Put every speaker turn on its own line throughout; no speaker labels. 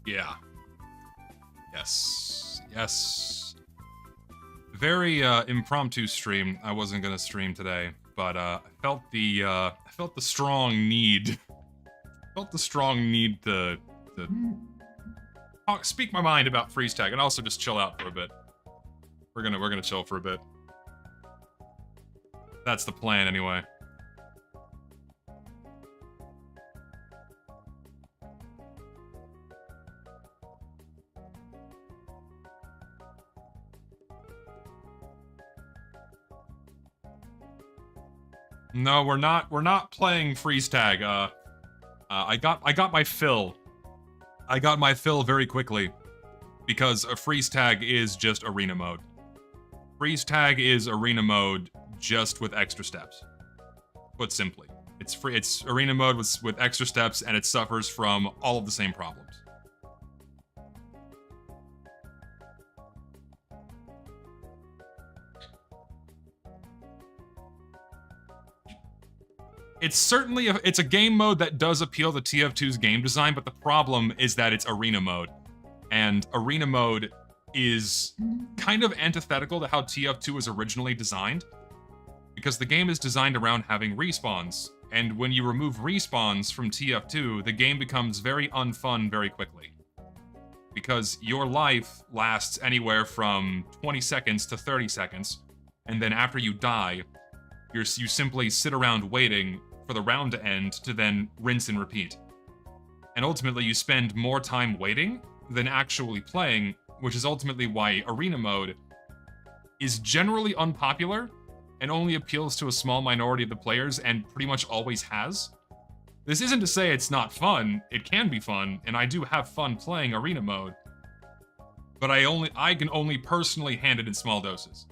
Yeah. Yes. Yes. Very impromptu stream. I wasn't gonna stream today, but I felt the strong need. Felt the strong need to speak my mind about freeze tag and also just chill out for a bit. We're gonna chill for a bit. That's the plan anyway. No, we're not playing freeze tag. I got my fill. I got my fill very quickly because a freeze tag is just arena mode. Freeze tag is arena mode just with extra steps. Put simply, it's arena mode with extra steps, and it suffers from all of the same problems. It's certainly it's a game mode that does appeal to TF2's game design, but the problem is that it's arena mode. And arena mode is kind of antithetical to how TF2 was originally designed, because the game is designed around having respawns, and when you remove respawns from TF2, the game becomes very unfun very quickly. Because your life lasts anywhere from 20 seconds to 30 seconds, and then after you die, you simply sit around waiting for the round to end to then rinse and repeat. And ultimately you spend more time waiting than actually playing, which is ultimately why arena mode is generally unpopular and only appeals to a small minority of the players and pretty much always has. This isn't to say it's not fun, it can be fun, and I do have fun playing arena mode, but I can only personally hand it in small doses.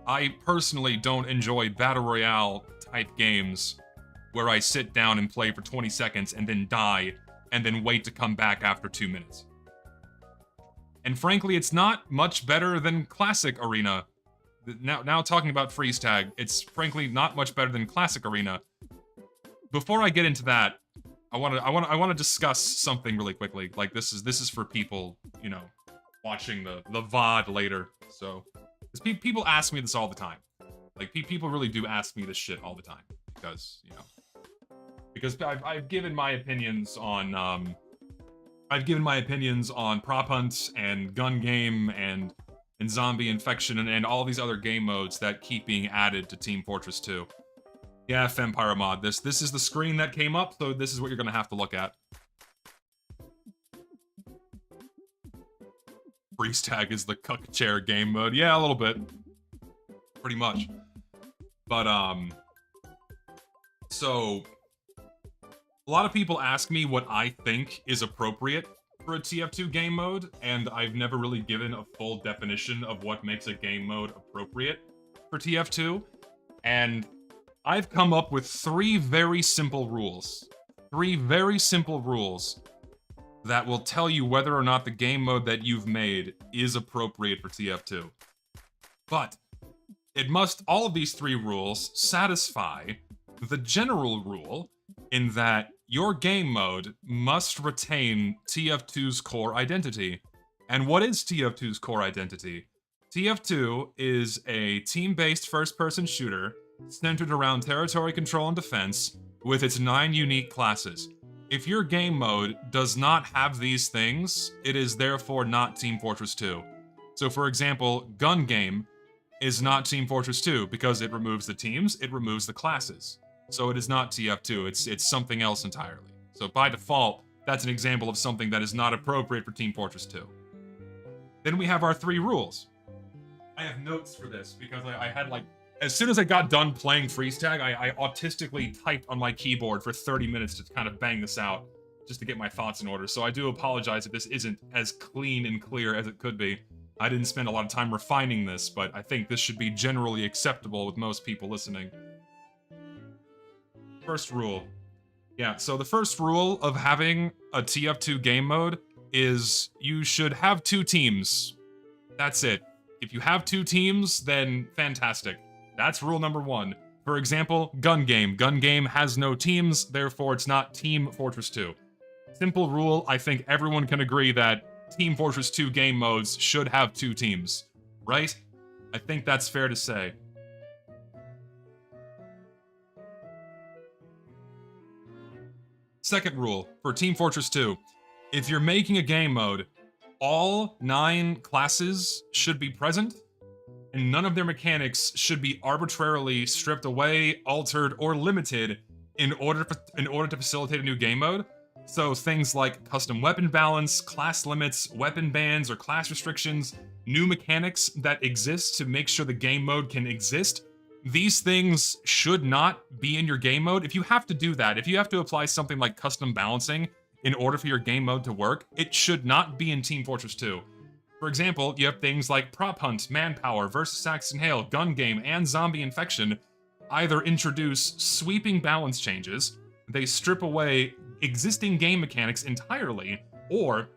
I personally don't enjoy Battle Royale type games where I sit down and play for 20 seconds and then die and then wait to come back after 2 minutes. And frankly, it's not much better than Classic Arena. Now talking about freeze tag, it's frankly not much better than Classic Arena. Before I get into that, I want to discuss something really quickly. Like this is for people, you know, watching the VOD later. So people ask me this all the time. Like people really do ask me this shit all the time because, you know, because I've given my opinions on Prop Hunt and Gun Game and Zombie Infection and all these other game modes that keep being added to Team Fortress 2. Yeah, Pyro mod. This is the screen that came up, so this is what you're gonna have to look at. Freeze tag is the cuck chair game mode. Yeah, a little bit. Pretty much. But, so a lot of people ask me what I think is appropriate for a TF2 game mode, and I've never really given a full definition of what makes a game mode appropriate for TF2. And I've come up with 3 very simple rules. 3 very simple rules that will tell you whether or not the game mode that you've made is appropriate for TF2. But all of these 3 rules satisfy the general rule in that your game mode must retain TF2's core identity. And what is TF2's core identity? TF2 is a team-based first-person shooter centered around territory control and defense with its 9 unique classes. If your game mode does not have these things, it is therefore not Team Fortress 2. So for example, Gun Game is not Team Fortress 2 because it removes the teams, it removes the classes. So it is not TF2, it's something else entirely. So by default, that's an example of something that is not appropriate for Team Fortress 2. Then we have our 3 rules. I have notes for this because I had like, as soon as I got done playing freeze tag, I autistically typed on my keyboard for 30 minutes to kind of bang this out, just to get my thoughts in order. So I do apologize if this isn't as clean and clear as it could be. I didn't spend a lot of time refining this, but I think this should be generally acceptable with most people listening. First rule. Yeah, so the first rule of having a TF2 game mode is you should have 2 teams. That's it. If you have 2 teams, then fantastic. That's rule number 1. For example, Gun Game. Gun Game has no teams, therefore it's not Team Fortress 2. Simple rule, I think everyone can agree that Team Fortress 2 game modes should have 2 teams, right? I think that's fair to say. Second rule for Team Fortress 2, if you're making a game mode, all 9 classes should be present, and none of their mechanics should be arbitrarily stripped away, altered, or limited in order to facilitate a new game mode. So things like custom weapon balance, class limits, weapon bans, or class restrictions, new mechanics that exist to make sure the game mode can exist, these things should not be in your game mode. If you have to do that, if you have to apply something like custom balancing in order for your game mode to work, it should not be in Team Fortress 2. For example, you have things like Prop Hunt, Manpower, Versus Axe and Hail, Gun Game, and Zombie Infection either introduce sweeping balance changes, they strip away existing game mechanics entirely, or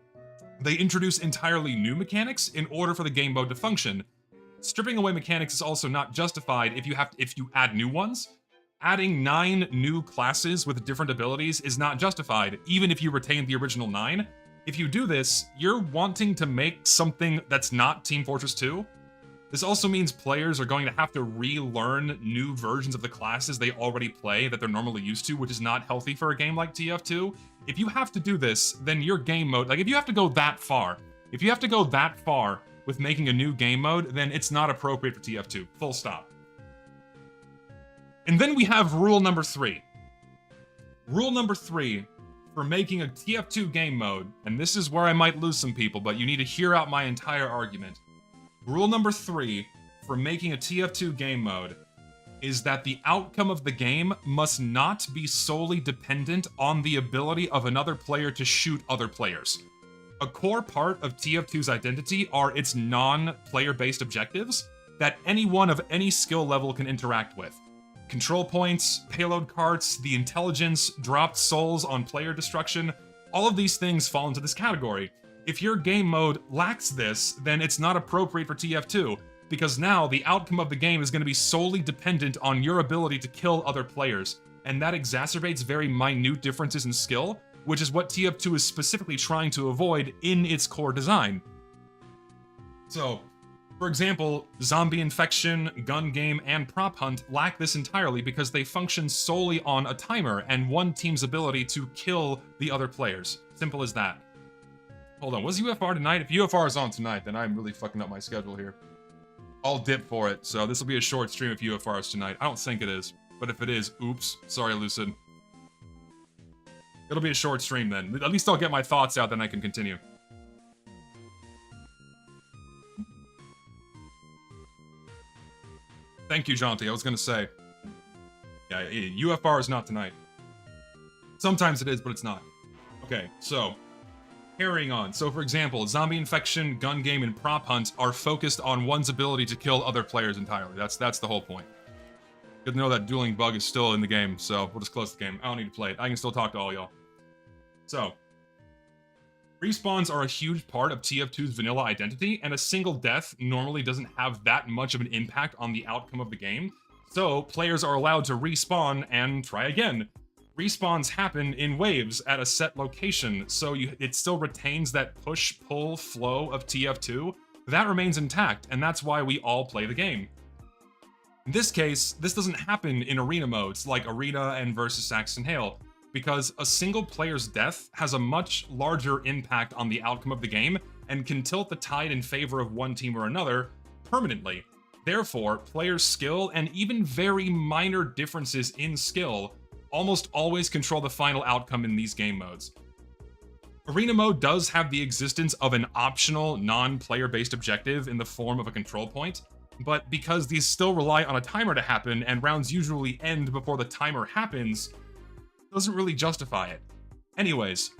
they introduce entirely new mechanics in order for the game mode to function. Stripping away mechanics is also not justified if you add new ones. Adding 9 new classes with different abilities is not justified, even if you retain the original 9. If you do this, you're wanting to make something that's not Team Fortress 2. This also means players are going to have to relearn new versions of the classes they already play that they're normally used to, which is not healthy for a game like TF2. If you have to do this, then your game mode, like if you have to go that far with making a new game mode, then it's not appropriate for TF2, full stop. And then we have rule number 3. Rule number 3 for making a TF2 game mode, and this is where I might lose some people, but you need to hear out my entire argument. Rule number 3 for making a TF2 game mode is that the outcome of the game must not be solely dependent on the ability of another player to shoot other players. A core part of TF2's identity are its non-player-based objectives that anyone of any skill level can interact with. Control points, payload carts, the intelligence, dropped souls on player destruction, all of these things fall into this category. If your game mode lacks this, then it's not appropriate for TF2, because now the outcome of the game is going to be solely dependent on your ability to kill other players, and that exacerbates very minute differences in skill, which is what TF2 is specifically trying to avoid in its core design. So, for example, Zombie Infection, Gun Game, and Prop Hunt lack this entirely because they function solely on a timer and one team's ability to kill the other players. Simple as that. Hold on, was UFR tonight? If UFR is on tonight, then I'm really fucking up my schedule here. I'll dip for it, so this will be a short stream if UFR is tonight. I don't think it is, but if it is, oops. Sorry, Lucid. It'll be a short stream then. At least I'll get my thoughts out, then I can continue. Thank you, Jonty. I was gonna say. Yeah, UFR is not tonight. Sometimes it is, but it's not. Okay, so carrying on. So for example, Zombie Infection, Gun Game, and Prop Hunt are focused on one's ability to kill other players entirely. That's the whole point. Good to know that dueling bug is still in the game, so we'll just close the game. I don't need to play it. I can still talk to all y'all. So, respawns are a huge part of TF2's vanilla identity, and a single death normally doesn't have that much of an impact on the outcome of the game, so players are allowed to respawn and try again. Respawns happen in waves at a set location, so it still retains that push-pull flow of TF2. That remains intact, and that's why we all play the game. In this case, this doesn't happen in arena modes like Arena and Versus Axe and Hail, because a single player's death has a much larger impact on the outcome of the game and can tilt the tide in favor of one team or another permanently. Therefore, players' skill and even very minor differences in skill almost always control the final outcome in these game modes. Arena mode does have the existence of an optional non-player-based objective in the form of a control point, but because these still rely on a timer to happen and rounds usually end before the timer happens, doesn't really justify it. Anyways,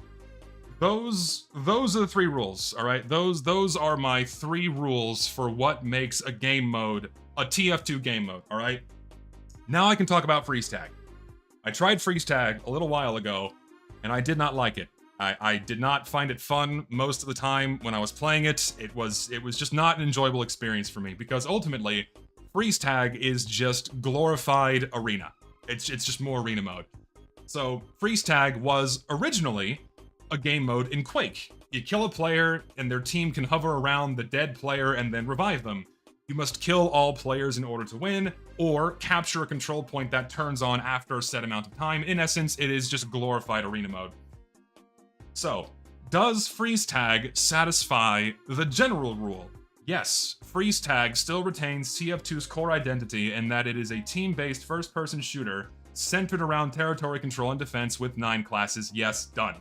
those are the 3 rules, all right? Those are my 3 rules for what makes a game mode a TF2 game mode, all right? Now I can talk about freeze tag. I tried freeze tag a little while ago, and I did not like it. I did not find it fun most of the time when I was playing it. It was just not an enjoyable experience for me, because ultimately, freeze tag is just glorified arena. It's just more arena mode. So, freeze tag was originally a game mode in Quake. You kill a player, and their team can hover around the dead player and then revive them. You must kill all players in order to win, or capture a control point that turns on after a set amount of time. In essence, it is just glorified arena mode. So, does freeze tag satisfy the general rule? Yes, freeze tag still retains TF2's core identity in that it is a team-based first-person shooter centered around territory control and defense with 9 classes. Yes, done.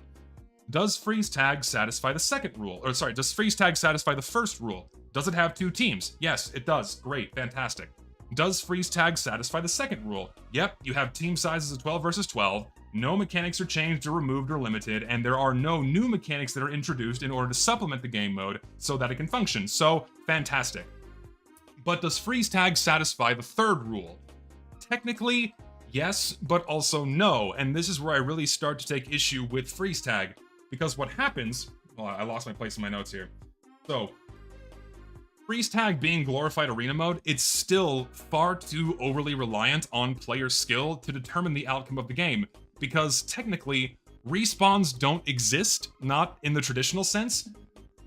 Does freeze tag satisfy the second rule? Or sorry, does freeze tag satisfy the first rule? Does it have 2 teams? Yes, it does. Great, fantastic. Does freeze tag satisfy the second rule? Yep, you have team sizes of 12 versus 12, no mechanics are changed or removed or limited, and there are no new mechanics that are introduced in order to supplement the game mode so that it can function. So, fantastic. But does freeze tag satisfy the third rule? Technically, yes, but also no, and this is where I really start to take issue with freeze tag. Because what happens... Well, I lost my place in my notes here. So, freeze tag being glorified arena mode, it's still far too overly reliant on player skill to determine the outcome of the game. Because technically, respawns don't exist, not in the traditional sense.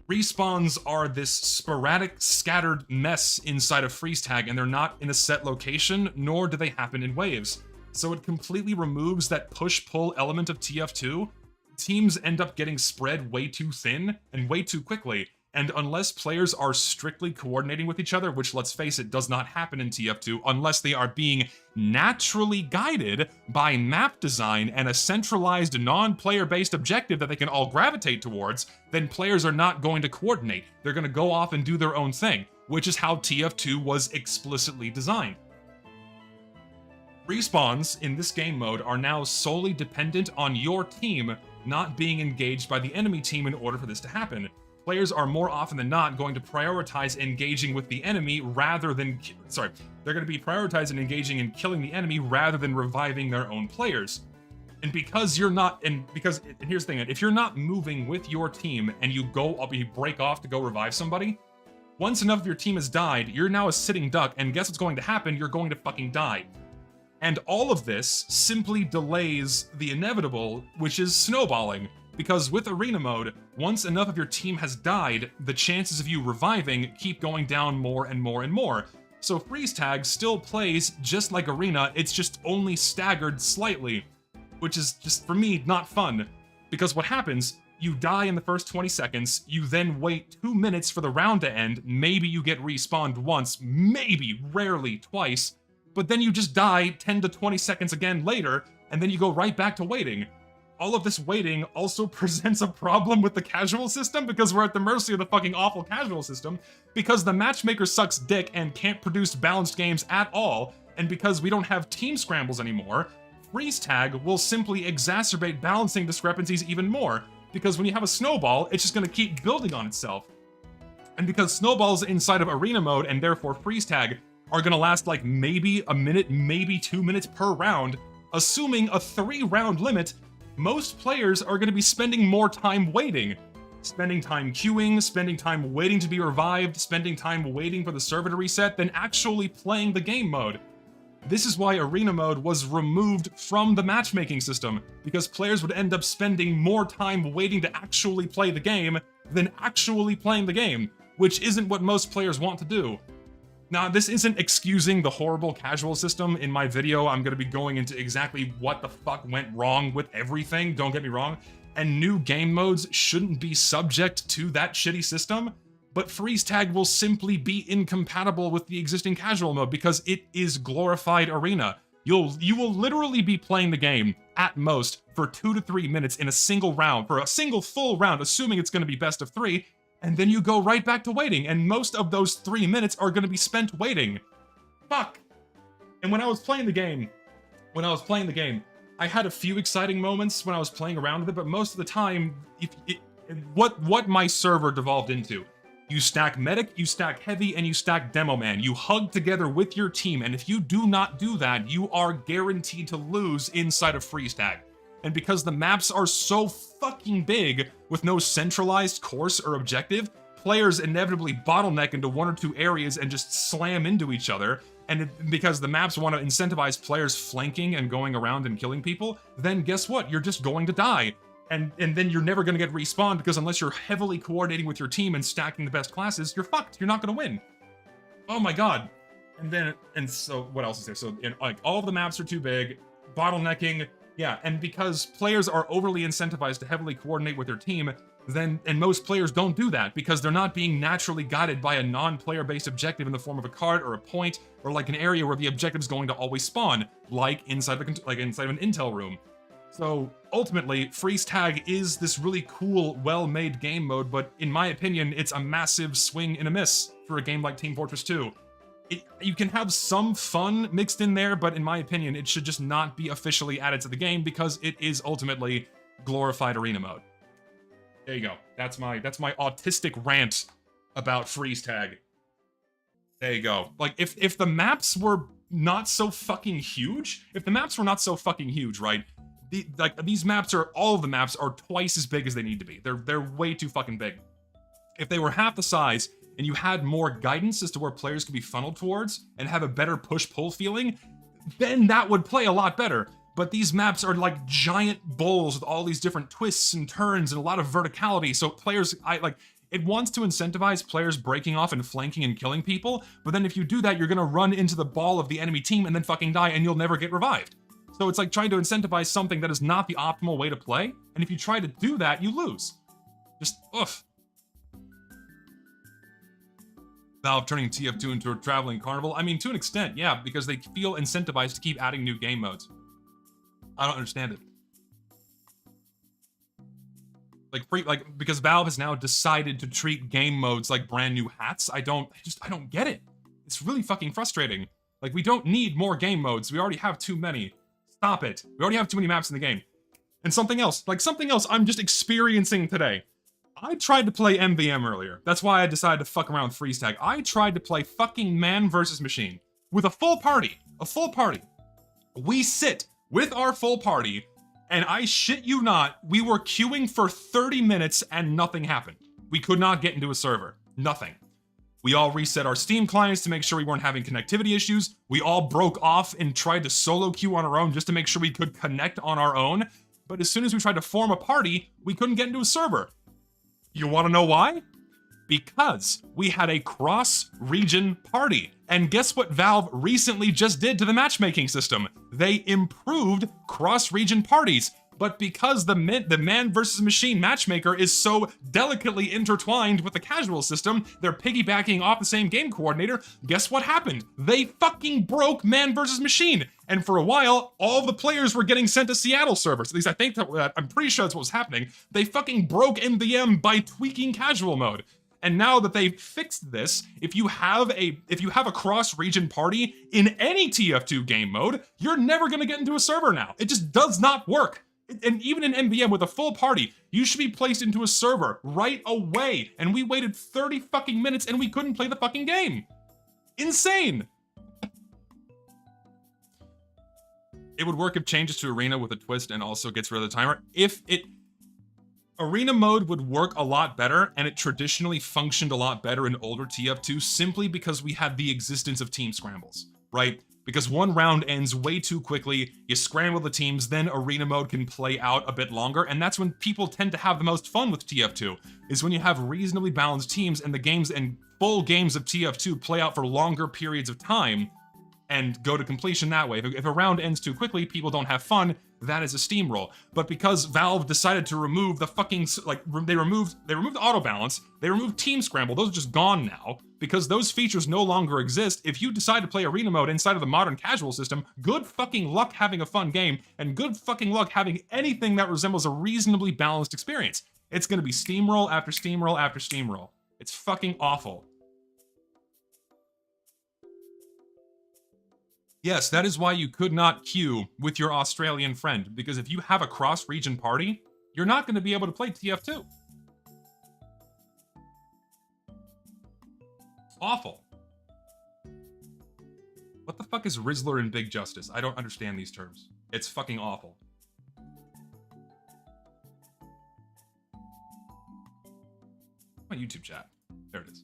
Respawns are this sporadic, scattered mess inside of freeze tag, and they're not in a set location, nor do they happen in waves. So it completely removes that push-pull element of TF2. Teams end up getting spread way too thin and way too quickly, and unless players are strictly coordinating with each other, which, let's face it, does not happen in TF2 unless they are being naturally guided by map design and a centralized non-player-based objective that they can all gravitate towards, then players are not going to coordinate. They're going to go off and do their own thing, which is how TF2 was explicitly designed. Respawns in this game mode are now solely dependent on your team not being engaged by the enemy team in order for this to happen. Players are more often than not going to prioritize engaging with the enemy rather than... Sorry, they're going to be prioritizing engaging and killing the enemy rather than reviving their own players. And because you're not... And here's the thing, if you're not moving with your team and you break off to go revive somebody, once enough of your team has died, you're now a sitting duck, and guess what's going to happen? You're going to fucking die. And all of this simply delays the inevitable, which is snowballing. Because with arena mode, once enough of your team has died, the chances of you reviving keep going down more and more and more. So freeze tag still plays just like arena, it's just only staggered slightly. Which is just, for me, not fun. Because what happens, you die in the first 20 seconds, you then wait 2 minutes for the round to end, maybe you get respawned once, maybe, rarely, twice, but then you just die 10 to 20 seconds again later, and then you go right back to waiting. All of this waiting also presents a problem with the casual system because we're at the mercy of the fucking awful casual system, because the matchmaker sucks dick and can't produce balanced games at all, and because we don't have team scrambles anymore, freeze tag will simply exacerbate balancing discrepancies even more, because when you have a snowball, it's just going to keep building on itself. And because snowballs inside of arena mode and therefore freeze tag are gonna last like maybe a minute, maybe 2 minutes per round, assuming a 3-round limit, most players are gonna be spending more time waiting. Spending time queuing, spending time waiting to be revived, spending time waiting for the server to reset, than actually playing the game mode. This is why arena mode was removed from the matchmaking system, because players would end up spending more time waiting to actually play the game than actually playing the game, which isn't what most players want to do. Now, this isn't excusing the horrible casual system. In my video, I'm going to be going into exactly what the fuck went wrong with everything, don't get me wrong, and new game modes shouldn't be subject to that shitty system, but freeze tag will simply be incompatible with the existing casual mode because it is glorified arena. You will literally be playing the game, at most, for 2 to 3 minutes in a single round, for a single full round, assuming it's going to be best of 3, and then you go right back to waiting, and most of those 3 minutes are going to be spent waiting. Fuck. And when I was playing the game, I had a few exciting moments when I was playing around with it, but most of the time, what my server devolved into. You stack medic, you stack heavy, and you stack demo man. You hug together with your team, and if you do not do that, you are guaranteed to lose inside of freeze tag. And because the maps are so fucking big with no centralized course or objective, players inevitably bottleneck into 1 or 2 areas and just slam into each other. And because the maps want to incentivize players flanking and going around and killing people, then guess what? You're just going to die. and then you're never going to get respawned, because unless you're heavily coordinating with your team and stacking the best classes, you're fucked. You're not going to win. Oh my god. And so what else is there? So like all of the maps are too big, bottlenecking, yeah, and because players are overly incentivized to heavily coordinate with their team, and most players don't do that because they're not being naturally guided by a non-player based objective in the form of a card or a point or like an area where the objective is going to always spawn, like inside of an intel room. So ultimately, freeze tag is this really cool, well-made game mode, but in my opinion, it's a massive swing and a miss for a game like Team Fortress 2. You can have some fun mixed in there, but in my opinion, it should just not be officially added to the game because it is ultimately glorified arena mode. There you go. That's my autistic rant about freeze tag. There you go. Like if the maps were not so fucking huge, right? These maps all of the maps are twice as big as they need to be. They're way too fucking big. If they were half the size and you had more guidance as to where players could be funneled towards and have a better push-pull feeling, then that would play a lot better. But these maps are like giant bowls with all these different twists and turns and a lot of verticality, so players, it wants to incentivize players breaking off and flanking and killing people, but then if you do that, you're gonna run into the ball of the enemy team and then fucking die and you'll never get revived. So it's like trying to incentivize something that is not the optimal way to play, and if you try to do that, you lose. Just, oof. Valve turning TF2 into a traveling carnival? I mean, to an extent, yeah, because they feel incentivized to keep adding new game modes. I don't understand it. Because Valve has now decided to treat game modes like brand new hats. I don't get it. It's really fucking frustrating. Like, we don't need more game modes. We already have too many. Stop it. We already have too many maps in the game. And something else I'm just experiencing today. I tried to play MVM earlier. That's why I decided to fuck around with freeze tag. I tried to play fucking man versus machine with a full party. A full party. We sit with our full party, and I shit you not, we were queuing for 30 minutes and nothing happened. We could not get into a server. Nothing. We all reset our Steam clients to make sure we weren't having connectivity issues. We all broke off and tried to solo queue on our own just to make sure we could connect on our own. But as soon as we tried to form a party, we couldn't get into a server. You want to know why? Because we had a cross-region party. And guess what Valve recently just did to the matchmaking system? They improved cross-region parties. But because the man versus machine matchmaker is so delicately intertwined with the casual system, they're piggybacking off the same game coordinator, guess what happened? They fucking broke man versus machine. And for a while, all the players were getting sent to Seattle servers. At least I think I'm pretty sure that's what was happening. They fucking broke MVM by tweaking casual mode. And now that they've fixed this, if you have a cross-region party in any TF2 game mode, you're never gonna get into a server now. It just does not work. And even in MVM with a full party, you should be placed into a server right away. And we waited 30 fucking minutes and we couldn't play the fucking game. Insane. It would work if changes to arena with a twist and also gets rid of the timer. Arena mode would work a lot better, and it traditionally functioned a lot better in older TF2 simply because we had the existence of team scrambles, right? Because one round ends way too quickly, you scramble the teams, then arena mode can play out a bit longer, and that's when people tend to have the most fun with TF2, is when you have reasonably balanced teams and the games and full games of TF2 play out for longer periods of time and go to completion that way. If a round ends too quickly, people don't have fun, that is a steamroll. But because Valve decided to remove the fucking, they removed auto balance, they removed team scramble, those are just gone now, because those features no longer exist. If you decide to play arena mode inside of the modern casual system, good fucking luck having a fun game, and good fucking luck having anything that resembles a reasonably balanced experience. It's gonna be steamroll after steamroll after steamroll. It's fucking awful. Yes, that is why you could not queue with your Australian friend, because if you have a cross-region party, you're not going to be able to play TF2. It's awful. What the fuck is Rizzler and Big Justice? I don't understand these terms. It's fucking awful. My YouTube chat. There it is.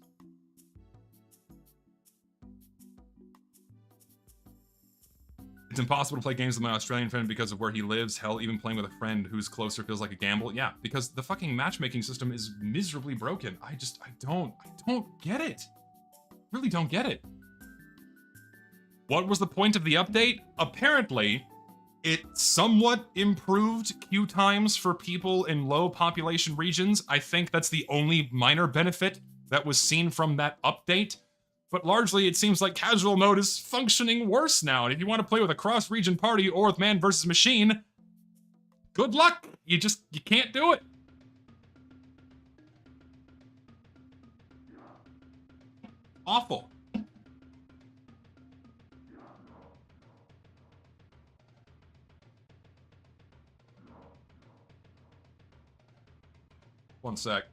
It's impossible to play games with my Australian friend because of where he lives. Hell, even playing with a friend who's closer feels like a gamble. Yeah, because the fucking matchmaking system is miserably broken. I don't get it. Really don't get it. What was the point of the update? Apparently, it somewhat improved queue times for people in low population regions. I think that's the only minor benefit that was seen from that update. But largely, it seems like casual mode is functioning worse now. And if you want to play with a cross-region party or with man versus machine, good luck. You can't do it. Awful. One sec.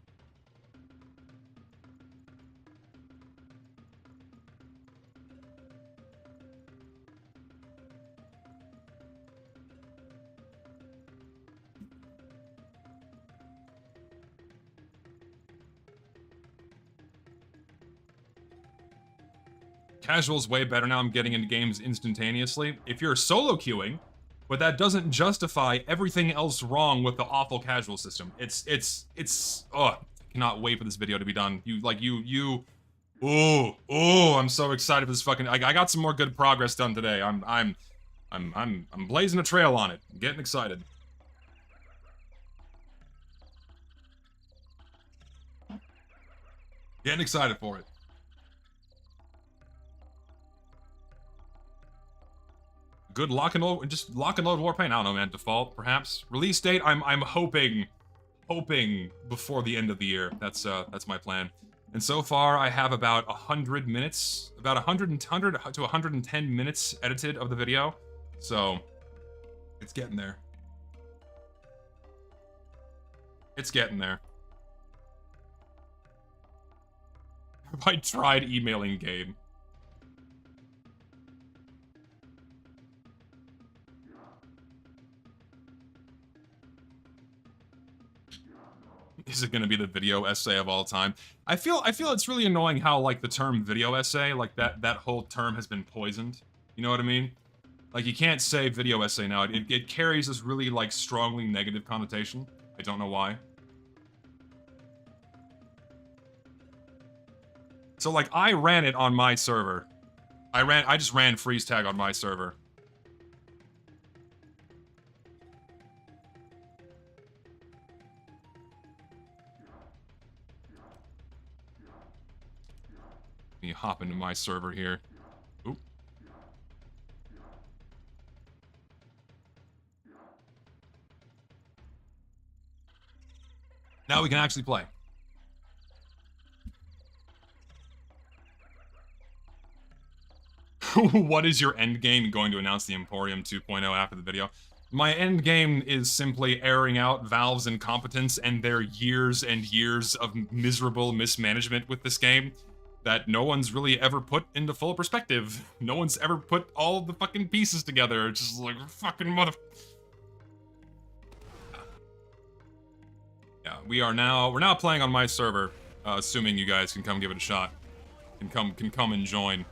Casual's way better now. I'm getting into games instantaneously. If you're solo queuing, but that doesn't justify everything else wrong with the awful casual system. Oh, I cannot wait for this video to be done. I'm so excited for this fucking, I got some more good progress done today. I'm blazing a trail on it. I'm getting excited. Getting excited for it. Good lock and load, just lock and load Warpaint. I don't know, man. Default, perhaps. Release date. I'm hoping before the end of the year. That's my plan. And so far, I have about 100 minutes, about 100 to 110 minutes edited of the video. So, it's getting there. It's getting there. Have I tried emailing Gabe? Is it going to be the video essay of all time? I feel it's really annoying how, like, the term video essay, like, that whole term has been poisoned. You know what I mean? Like, you can't say video essay now. It carries this really, like, strongly negative connotation. I don't know why. So, like, I ran it on my server. I just ran freeze tag on my server. Let me hop into my server here. Oop. Now we can actually play. What is your end game? Going to announce the Emporium 2.0 after the video. My end game is simply airing out Valve's incompetence and their years and years of miserable mismanagement with this game that no one's really ever put into full perspective. No one's ever put all the fucking pieces together. It's just like, fucking mother... Yeah, we're now playing on my server, assuming you guys can come give it a shot. Can come and join.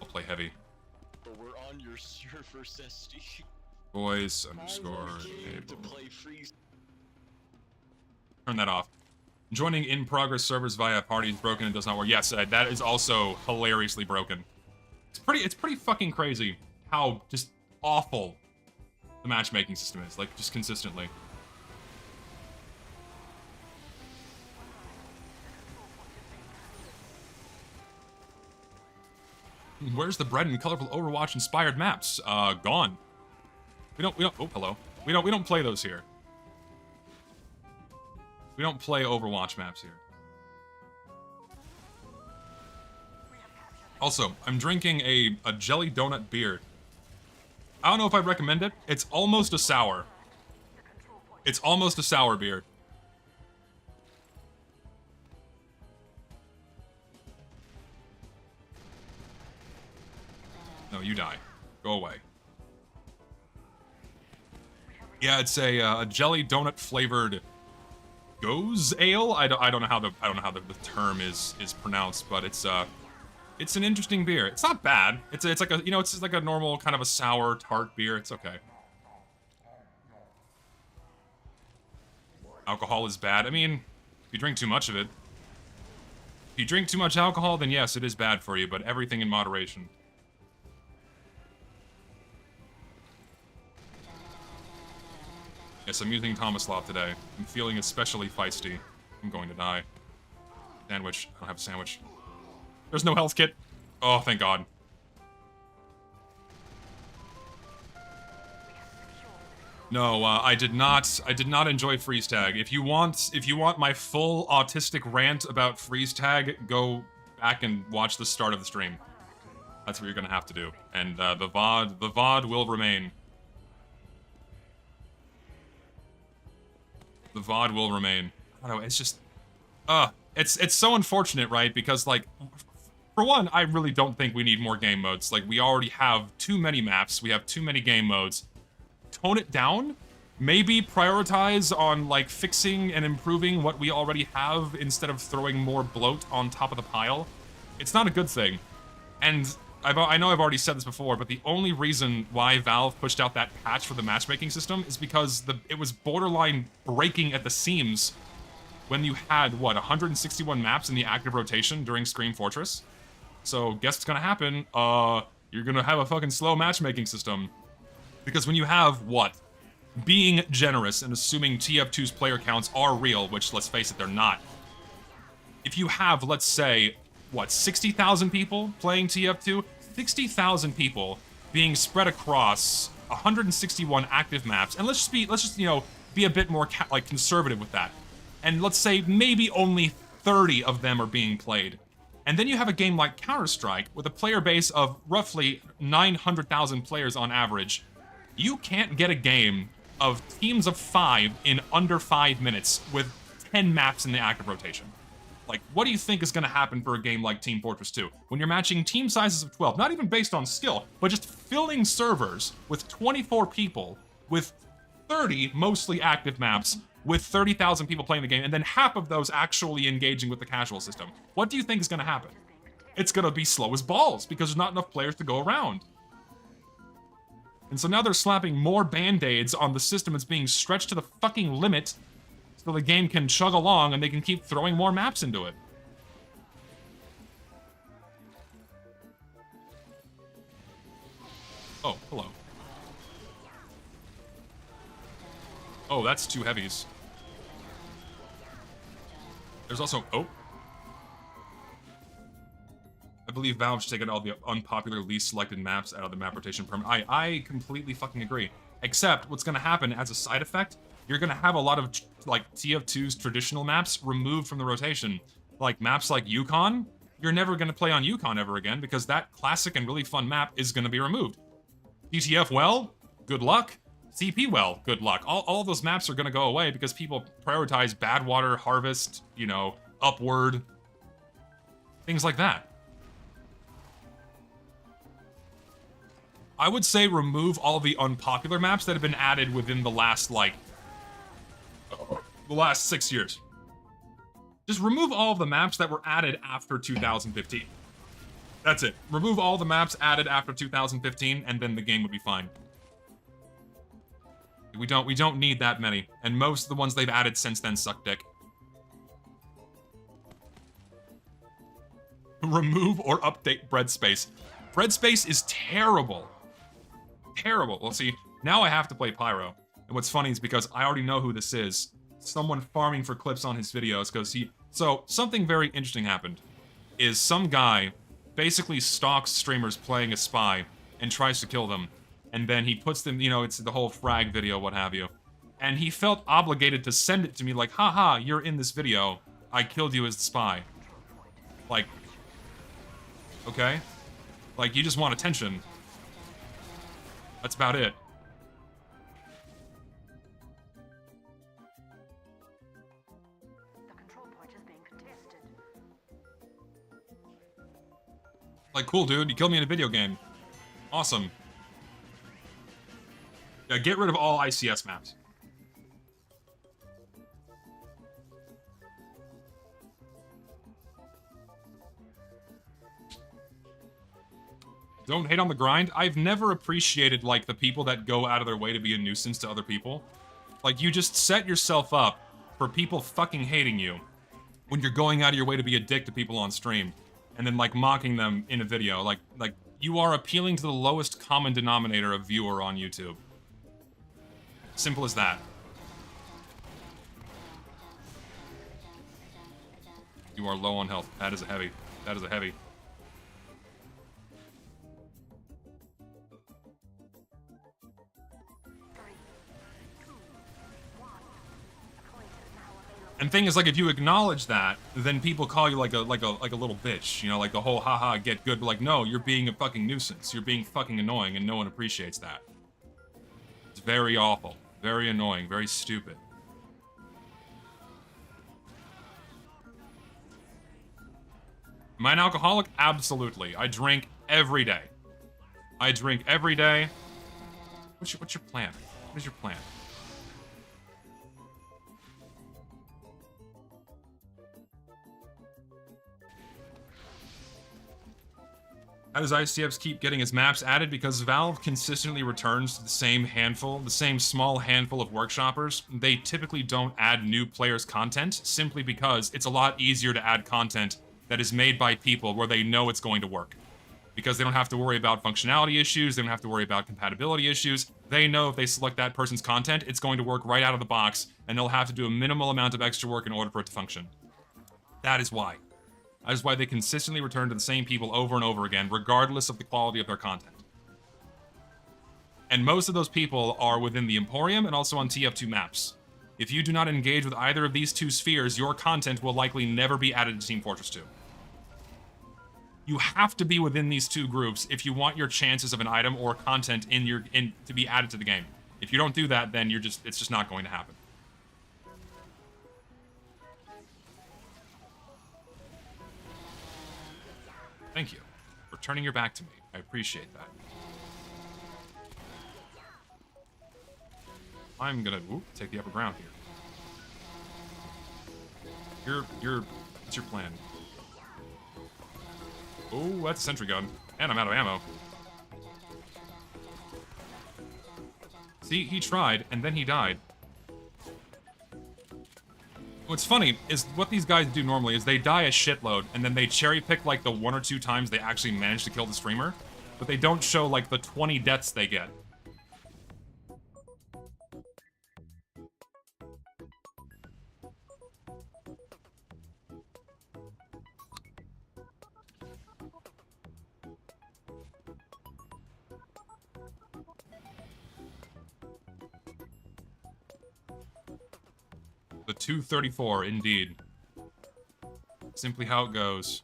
I'll play heavy.
But we're on your server, Sesty.
Voice underscore enable. Turn that off. Joining in progress servers via party is broken and does not work. Yes, that is also hilariously broken. It's pretty fucking crazy how just awful the matchmaking system is, like, just consistently. Where's the bright and colorful Overwatch inspired maps? Gone. We don't, oh, hello. We don't play those here. We don't play Overwatch maps here. Also, I'm drinking a jelly donut beer. I don't know if I'd recommend it. It's almost a sour. It's almost a sour beer. No, you die. Go away. Yeah, it's a jelly donut flavored goes ale. I don't know how the term is pronounced, but it's It's an interesting beer. It's not bad. It's like a, you know, it's just like a normal kind of a sour, tart beer. It's okay. Alcohol is bad. I mean, if you drink too much of it. If you drink too much alcohol, then yes, it is bad for you, but everything in moderation. Yes, I'm using Tomislav today. I'm feeling especially feisty. I'm going to die. Sandwich. I don't have a sandwich. There's no health kit. Oh, thank God. No, I did not enjoy freeze tag. If you want my full autistic rant about freeze tag, go back and watch the start of the stream. That's what you're gonna have to do. And the VOD will remain. The VOD will remain. I don't know, it's just, it's so unfortunate, right? Because, like, for one, I really don't think we need more game modes. Like, we already have too many maps, we have too many game modes. Tone it down, maybe prioritize on, like, fixing and improving what we already have instead of throwing more bloat on top of the pile. It's not a good thing. And I know I've already said this before, but the only reason why Valve pushed out that patch for the matchmaking system is because it was borderline breaking at the seams when you had, what, 161 maps in the active rotation during Scream Fortress? So, guess what's gonna happen? You're gonna have a fucking slow matchmaking system. Because when you have, what? Being generous and assuming TF2's player counts are real, which, let's face it, they're not. If you have, let's say, what, 60,000 people playing TF2? 60,000 people being spread across 161 active maps, and let's just, you know, be a bit more, like, conservative with that. And let's say maybe only 30 of them are being played. And then you have a game like Counter-Strike with a player base of roughly 900,000 players on average. You can't get a game of teams of 5 in under 5 minutes with 10 maps in the active rotation. Like, what do you think is going to happen for a game like Team Fortress 2? When you're matching team sizes of 12, not even based on skill, but just filling servers with 24 people, with 30 mostly active maps, with 30,000 people playing the game, and then half of those actually engaging with the casual system. What do you think is going to happen? It's going to be slow as balls, because there's not enough players to go around. And so now they're slapping more band-aids on the system that's being stretched to the fucking limit so the game can chug along and they can keep throwing more maps into it. Oh, hello. Oh, that's 2 heavies. There's also, oh. I believe Valve should take out all the unpopular, least selected maps out of the map rotation permanent. I completely fucking agree. Except, what's gonna happen as a side effect, you're gonna have a lot of, like, TF2's traditional maps removed from the rotation. Like, maps like Yukon, you're never gonna play on Yukon ever again, because that classic and really fun map is gonna be removed. DTF, well, good luck. CP, well, good luck. All those maps are gonna go away because people prioritize Badwater, Harvest, you know, Upward, things like that. I would say remove all the unpopular maps that have been added within the last, like, the last 6 years. Just remove all of the maps that were added after 2015. That's it. Remove all the maps added after 2015, and then the game would be fine. We don't need that many, and most of the ones they've added since then suck dick. Remove or update bread space. Bread space is terrible. Terrible. Well, see, now I have to play Pyro. And what's funny is because I already know who this is. Someone farming for clips on his videos, because so, something very interesting happened. Is some guy basically stalks streamers playing a spy and tries to kill them. And then he puts them, you know, it's the whole frag video, what have you. And he felt obligated to send it to me like, haha, you're in this video. I killed you as the spy. Like, okay? Like, you just want attention. That's about it.
The control point is being contested.
Like, cool, dude, you killed me in a video game. Awesome. Yeah, get rid of all ICS maps. Don't hate on the grind. I've never appreciated, like, the people that go out of their way to be a nuisance to other people. Like, you just set yourself up for people fucking hating you when you're going out of your way to be a dick to people on stream, and then, like, mocking them in a video. Like, you are appealing to the lowest common denominator of viewer on YouTube. Simple as that. You are low on health. That is a heavy. That is a heavy. And thing is, like, if you acknowledge that, then people call you like a little bitch, you know, like the whole haha get good, but like, no, you're being a fucking nuisance. You're being fucking annoying, and no one appreciates that. It's very awful, very annoying, very stupid. Am I an alcoholic? Absolutely. I drink every day. I drink every day. What's your plan? What is your plan? How does ICFs keep getting its maps added? Because Valve consistently returns to the same handful, the same small handful of workshoppers. They typically don't add new players' content, simply because it's a lot easier to add content that is made by people where they know it's going to work. Because they don't have to worry about functionality issues, they don't have to worry about compatibility issues. They know if they select that person's content, it's going to work right out of the box, and they'll have to do a minimal amount of extra work in order for it to function. That is why. That is why they consistently return to the same people over and over again, regardless of the quality of their content. And most of those people are within the Emporium and also on TF2 maps. If you do not engage with either of these two spheres, your content will likely never be added to Team Fortress 2. You have to be within these two groups if you want your chances of an item or content to be added to the game. If you don't do that, then it's just not going to happen. Thank you for turning your back to me. I appreciate that. I'm gonna take the upper ground here. What's your plan? Oh, that's a sentry gun. And I'm out of ammo. See, he tried, and then he died. What's funny is what these guys do normally is they die a shitload, and then they cherry pick like the 1 or 2 times they actually manage to kill the streamer, but they don't show like the 20 deaths they get. The 234, indeed. Simply how it goes.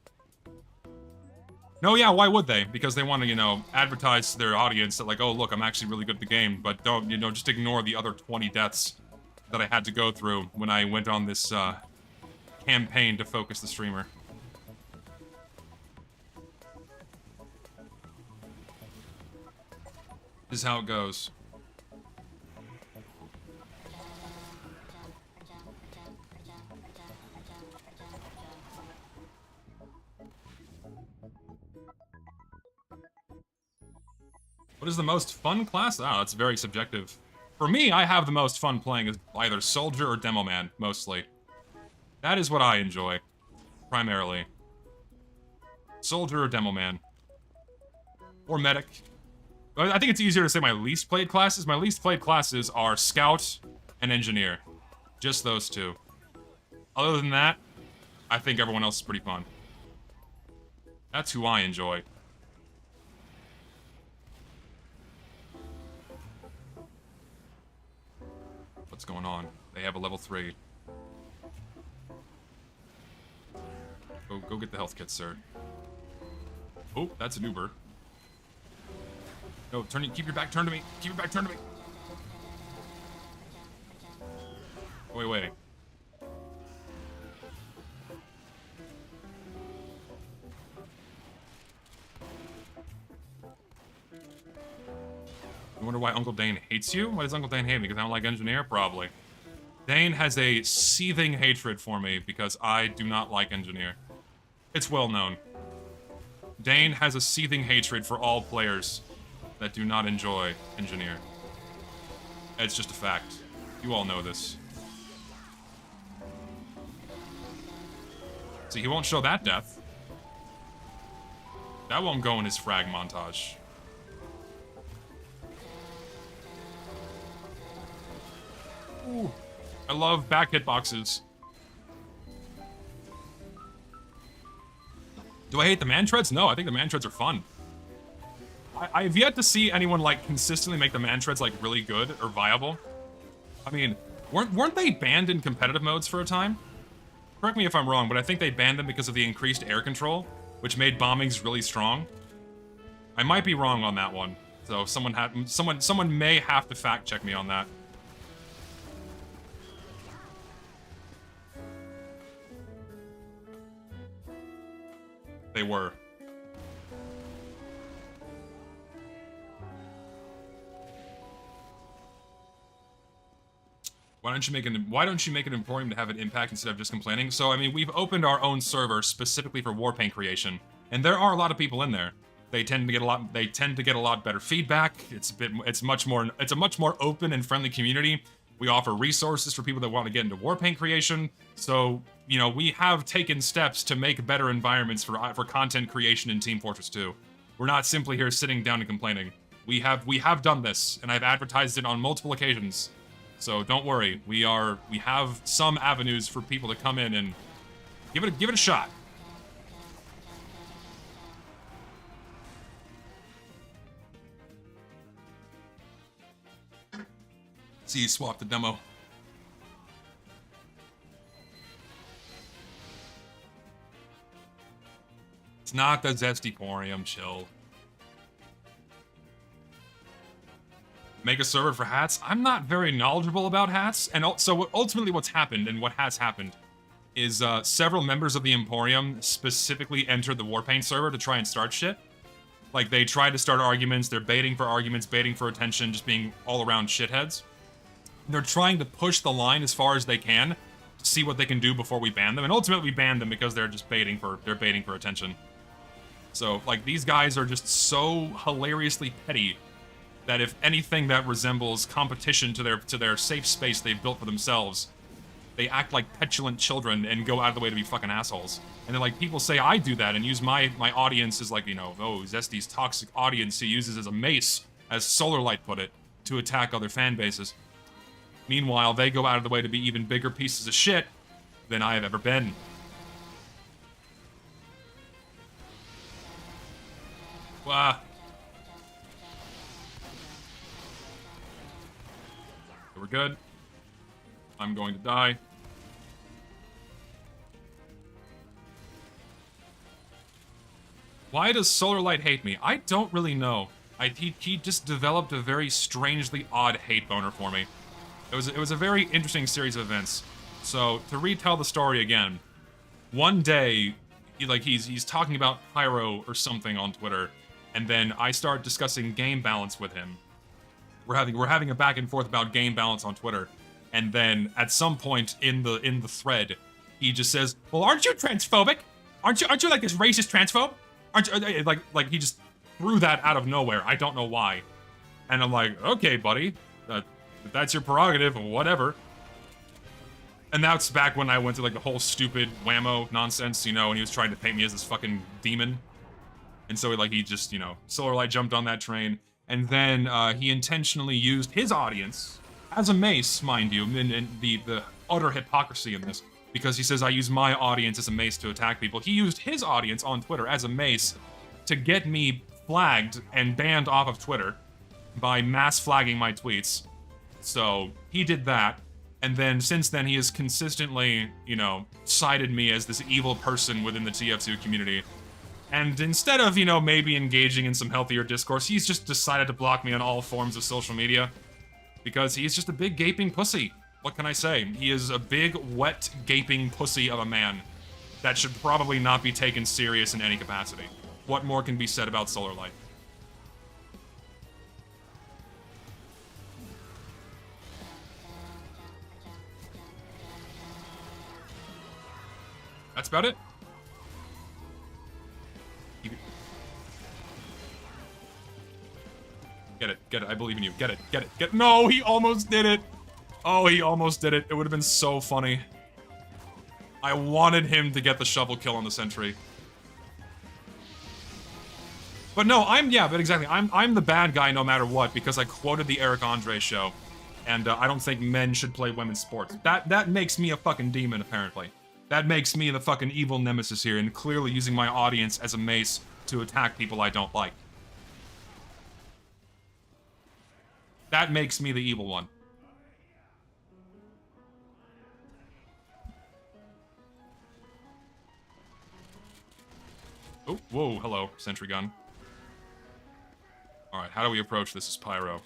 No, yeah, why would they? Because they want to, you know, advertise to their audience that, like, oh, look, I'm actually really good at the game, but don't, you know, just ignore the other 20 deaths that I had to go through when I went on this, campaign to focus the streamer. This is how it goes. What is the most fun class? Oh, that's very subjective. For me, I have the most fun playing as either Soldier or Demo Man, mostly. That is what I enjoy, primarily. Soldier or Demo Man. Or Medic. I think it's easier to say my least played classes. My least played classes are Scout and Engineer. Just those two. Other than that, I think everyone else is pretty fun. That's who I enjoy. What's going on? They have a level 3. Go get the health kit, sir. Oh, that's an Uber. No, keep your back turned to me. Keep your back turned to me. Wait. I wonder why Uncle Dane hates you? Why does Uncle Dane hate me? Because I don't like Engineer? Probably. Dane has a seething hatred for me because I do not like Engineer. It's well known. Dane has a seething hatred for all players that do not enjoy Engineer. It's just a fact. You all know this. See, he won't show that death. That won't go in his frag montage. Ooh. I love back hitboxes. Do I hate the man treads? No, I think the man treads are fun. I've yet to see anyone like consistently make the man treads like really good or viable. I mean, weren't they banned in competitive modes for a time? Correct me if I'm wrong, but I think they banned them because of the increased air control, which made bombings really strong. I might be wrong on that one, so someone may have to fact check me on that. They were. Why don't you make an Emporium to have an impact instead of just complaining? So I mean, we've opened our own server specifically for Warpaint creation, and there are a lot of people in there. They tend to get a lot better feedback. It's a much more open and friendly community. We offer resources for people that want to get into Warpaint creation. So, you know, we have taken steps to make better environments for content creation in Team Fortress 2. We're not simply here sitting down and complaining. We have done this, and I've advertised it on multiple occasions. So don't worry. We have some avenues for people to come in and give it a shot. See, you swapped the demo. It's not the Zesty Emporium, chill. Make a server for hats? I'm not very knowledgeable about hats, and so ultimately what's happened, and what has happened, is several members of the Emporium specifically entered the Warpaint server to try and start shit. Like, they tried to start arguments, they're baiting for arguments, baiting for attention, just being all-around shitheads. They're trying to push the line as far as they can to see what they can do before we ban them, and ultimately we ban them because they're just baiting for attention. So, like, these guys are just so hilariously petty that if anything that resembles competition to their safe space they've built for themselves, they act like petulant children and go out of the way to be fucking assholes. And then, like, people say I do that and use my audience as, like, you know, oh, Zesty's toxic audience he uses as a mace, as Solarlight put it, to attack other fan bases. Meanwhile, they go out of the way to be even bigger pieces of shit than I have ever been. Wah. We're good. I'm going to die. Why does Solarlight hate me? I don't really know. He just developed a very strangely odd hate boner for me. It was a very interesting series of events. So, to retell the story again, one day, he's talking about Pyro or something on Twitter, and then I start discussing game balance with him. We're having a back and forth about game balance on Twitter, and then at some point in the thread, he just says, "Well, aren't you transphobic? Aren't you like this racist transphobe? Aren't you like he just threw that out of nowhere? I don't know why." And I'm like, "Okay, buddy, if that's your prerogative, whatever." And that's back when I went to like the whole stupid whammo nonsense, you know, and he was trying to paint me as this fucking demon. And so he just, you know, Solarlight jumped on that train. And then he intentionally used his audience as a mace, mind you, and the utter hypocrisy in this, because he says I use my audience as a mace to attack people. He used his audience on Twitter as a mace to get me flagged and banned off of Twitter by mass flagging my tweets. So he did that, and then since then he has consistently, you know, cited me as this evil person within the TF2 community. And instead of, you know, maybe engaging in some healthier discourse, he's just decided to block me on all forms of social media. Because he's just a big gaping pussy. What can I say? He is a big, wet, gaping pussy of a man that should probably not be taken serious in any capacity. What more can be said about Solarlight? That's about it. believe in you. Get it, get it, get it. No, he almost did it. Oh, he almost did it. It would have been so funny. I wanted him to get the shovel kill on the sentry. But no, but exactly. I'm the bad guy no matter what because I quoted the Eric Andre show. And I don't think men should play women's sports. That makes me a fucking demon, apparently. That makes me the fucking evil nemesis here, and clearly using my audience as a mace to attack people I don't like. That makes me the evil one. Oh, whoa, hello, sentry gun. Alright, how do we approach this as Pyro?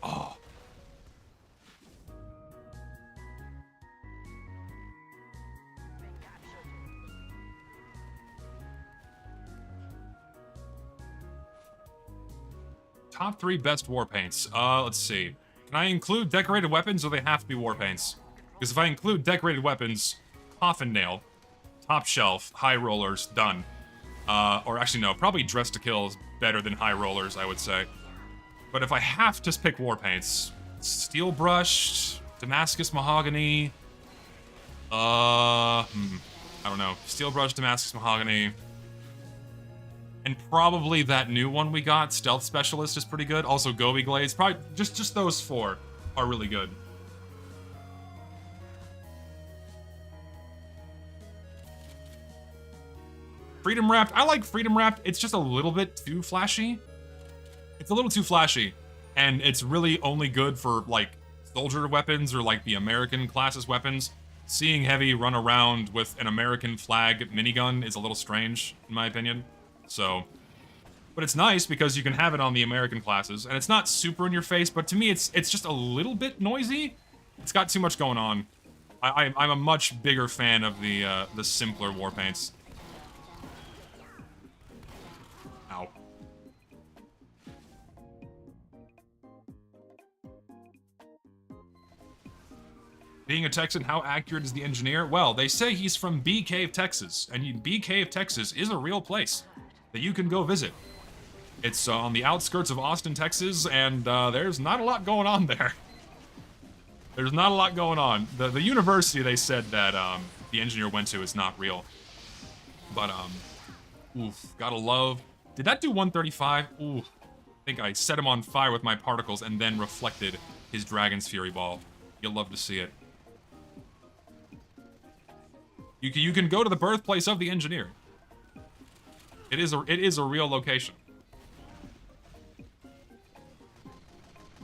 Oh. Top 3 best war paints. Let's see. Can I include decorated weapons or they have to be war paints? Because if I include decorated weapons, Coffin Nail, Top Shelf, High Rollers, done. Or actually no, probably Dress to Kill is better than High Rollers, I would say. But if I have to pick war paints, Steel Brushed, Damascus Mahogany, I don't know. Steel Brushed, Damascus Mahogany, and probably that new one we got, Stealth Specialist, is pretty good. Also Gobi Glaze, probably just those 4 are really good. Freedom Wrapped, I like Freedom Wrapped. It's just a little bit too flashy. It's a little too flashy, and it's really only good for, like, soldier weapons or, like, the American classes weapons. Seeing Heavy run around with an American flag minigun is a little strange, in my opinion. So, but it's nice because you can have it on the American classes, and it's not super in your face, but to me it's just a little bit noisy. It's got too much going on. I'm a much bigger fan of the simpler war paints. Ow. Being a Texan, how accurate is the engineer? Well, they say he's from Bee Cave, Texas, and Bee Cave, Texas is a real place that you can go visit. It's on the outskirts of Austin, Texas, and there's not a lot going on there. There's not a lot going on. The university they said that the engineer went to is not real. But, oof, gotta love. Did that do 135? Ooh, I think I set him on fire with my particles and then reflected his Dragon's Fury Ball. You'll love to see it. You can go to the birthplace of the engineer. It is a real location.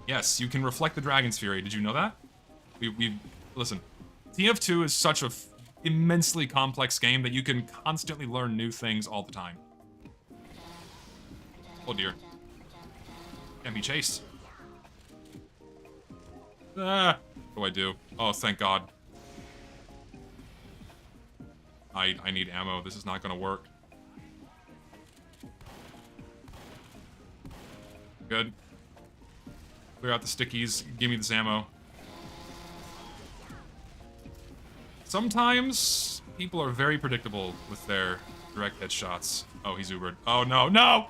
Yes, you can reflect the Dragon's Fury. Did you know that? Listen. TF2 is such a immensely complex game that you can constantly learn new things all the time. Oh dear. Can't be chased. Ah, what do I do? Oh, thank God. I need ammo. This is not gonna work. Good. Clear out the stickies. Give me this ammo. Sometimes people are very predictable with their direct headshots. Oh, he's Ubered. Oh no, no!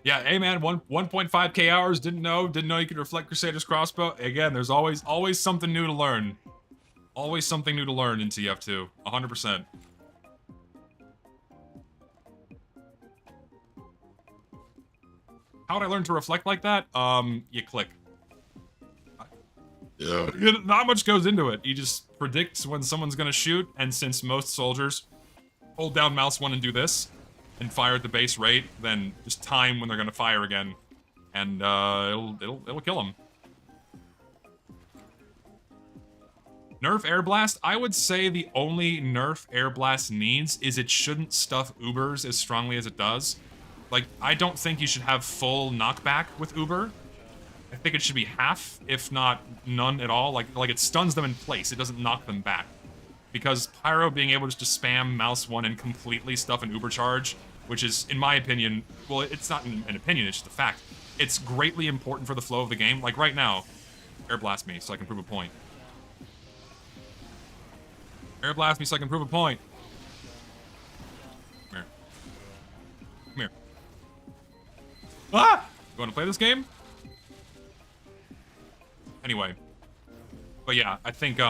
Yeah, hey man, 1.5k hours, didn't know you could reflect Crusader's crossbow. Again, there's always something new to learn. Always something new to learn in TF2, 100%. How would I learn to reflect like that? You click. Yeah. Not much goes into it. You just predict when someone's gonna shoot, and since most soldiers hold down mouse 1 and do this, and fire at the base rate, then just time when they're gonna fire again, and it'll kill them. Nerf Air Blast, I would say the only nerf Air Blast needs is it shouldn't stuff Ubers as strongly as it does. Like, I don't think you should have full knockback with Uber. I think it should be half, if not none at all. Like it stuns them in place, it doesn't knock them back. Because Pyro being able just to spam mouse 1 and completely stuff an Uber charge which is, in my opinion, well, it's not an opinion, it's just a fact. It's greatly important for the flow of the game. Like right now, air blast me so I can prove a point. Air blast me so I can prove a point. Come here. Come here. Ah! You want to play this game? Anyway. But yeah, I think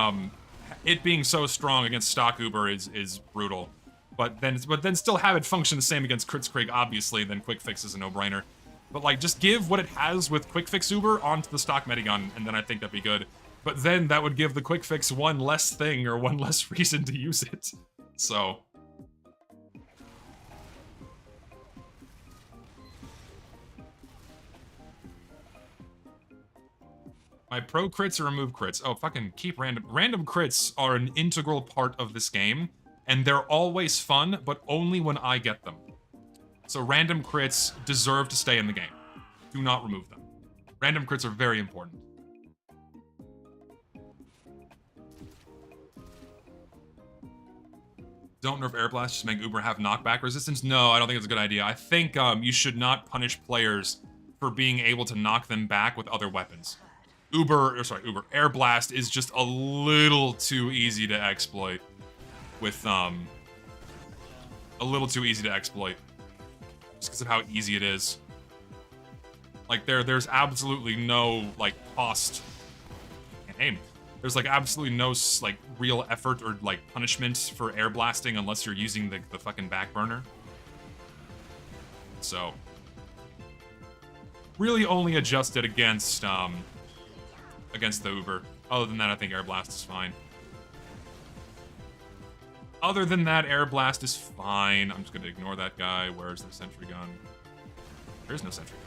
it being so strong against stock Uber is brutal. But then still have it function the same against Kritzkrieg, obviously, then Quick Fix is a no-brainer. But like, just give what it has with Quick Fix Uber onto the stock Medigun, and then I think that'd be good. But then that would give the Quick Fix one less thing or one less reason to use it. So. My pro crits or remove crits? Oh, fucking keep random. Random crits are an integral part of this game, and they're always fun, but only when I get them. So random crits deserve to stay in the game. Do not remove them. Random crits are very important. Don't nerf air blast, just make Uber have knockback resistance? No, I don't think it's a good idea. I think you should not punish players for being able to knock them back with other weapons. Air blast is just a little too easy to exploit with, a little too easy to exploit. Just because of how easy it is. Like, there's absolutely no, like, cost. Can't aim. There's, like, absolutely no, like, real effort or, like, punishment for air blasting unless you're using the fucking back burner. So. Really only adjusted against the Uber. Other than that, I think air blast is fine. Other than that, air blast is fine. I'm just gonna ignore that guy. Where's the sentry gun? There's no sentry gun.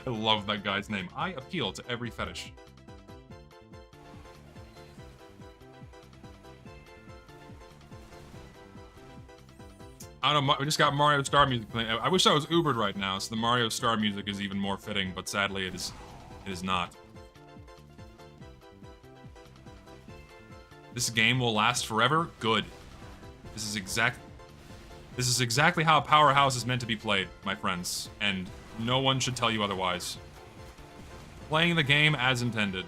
I love that guy's name. I appeal to every fetish. I don't know, we just got Mario Star music playing. I wish I was Ubered right now, so the Mario Star music is even more fitting, but sadly it is not. This game will last forever? Good. This is exactly how Powerhouse is meant to be played, my friends, and no one should tell you otherwise. Playing the game as intended.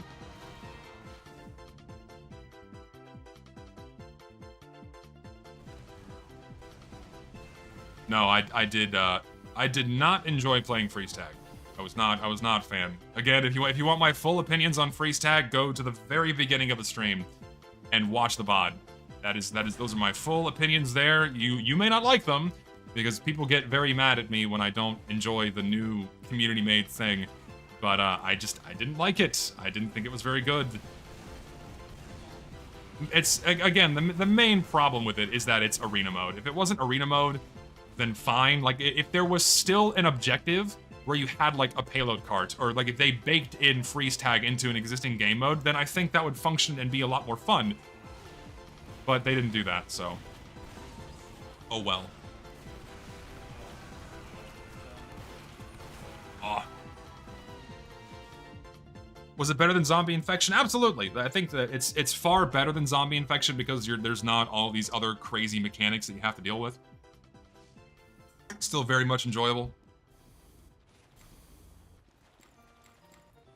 No, I did not enjoy playing freeze tag. I was not a fan. Again, if you want my full opinions on freeze tag, go to the very beginning of the stream and watch the VOD. Those are my full opinions there. You may not like them because people get very mad at me when I don't enjoy the new community-made thing, but I didn't like it. I didn't think it was very good. It's again the main problem with it is that it's arena mode. If it wasn't arena mode, then fine. Like, if there was still an objective where you had, like, a payload cart, or, like, if they baked in freeze tag into an existing game mode, then I think that would function and be a lot more fun. But they didn't do that, so. Oh well. Oh. Was it better than Zombie Infection? Absolutely. I think that it's far better than Zombie Infection because there's not all these other crazy mechanics that you have to deal with. Still very much enjoyable.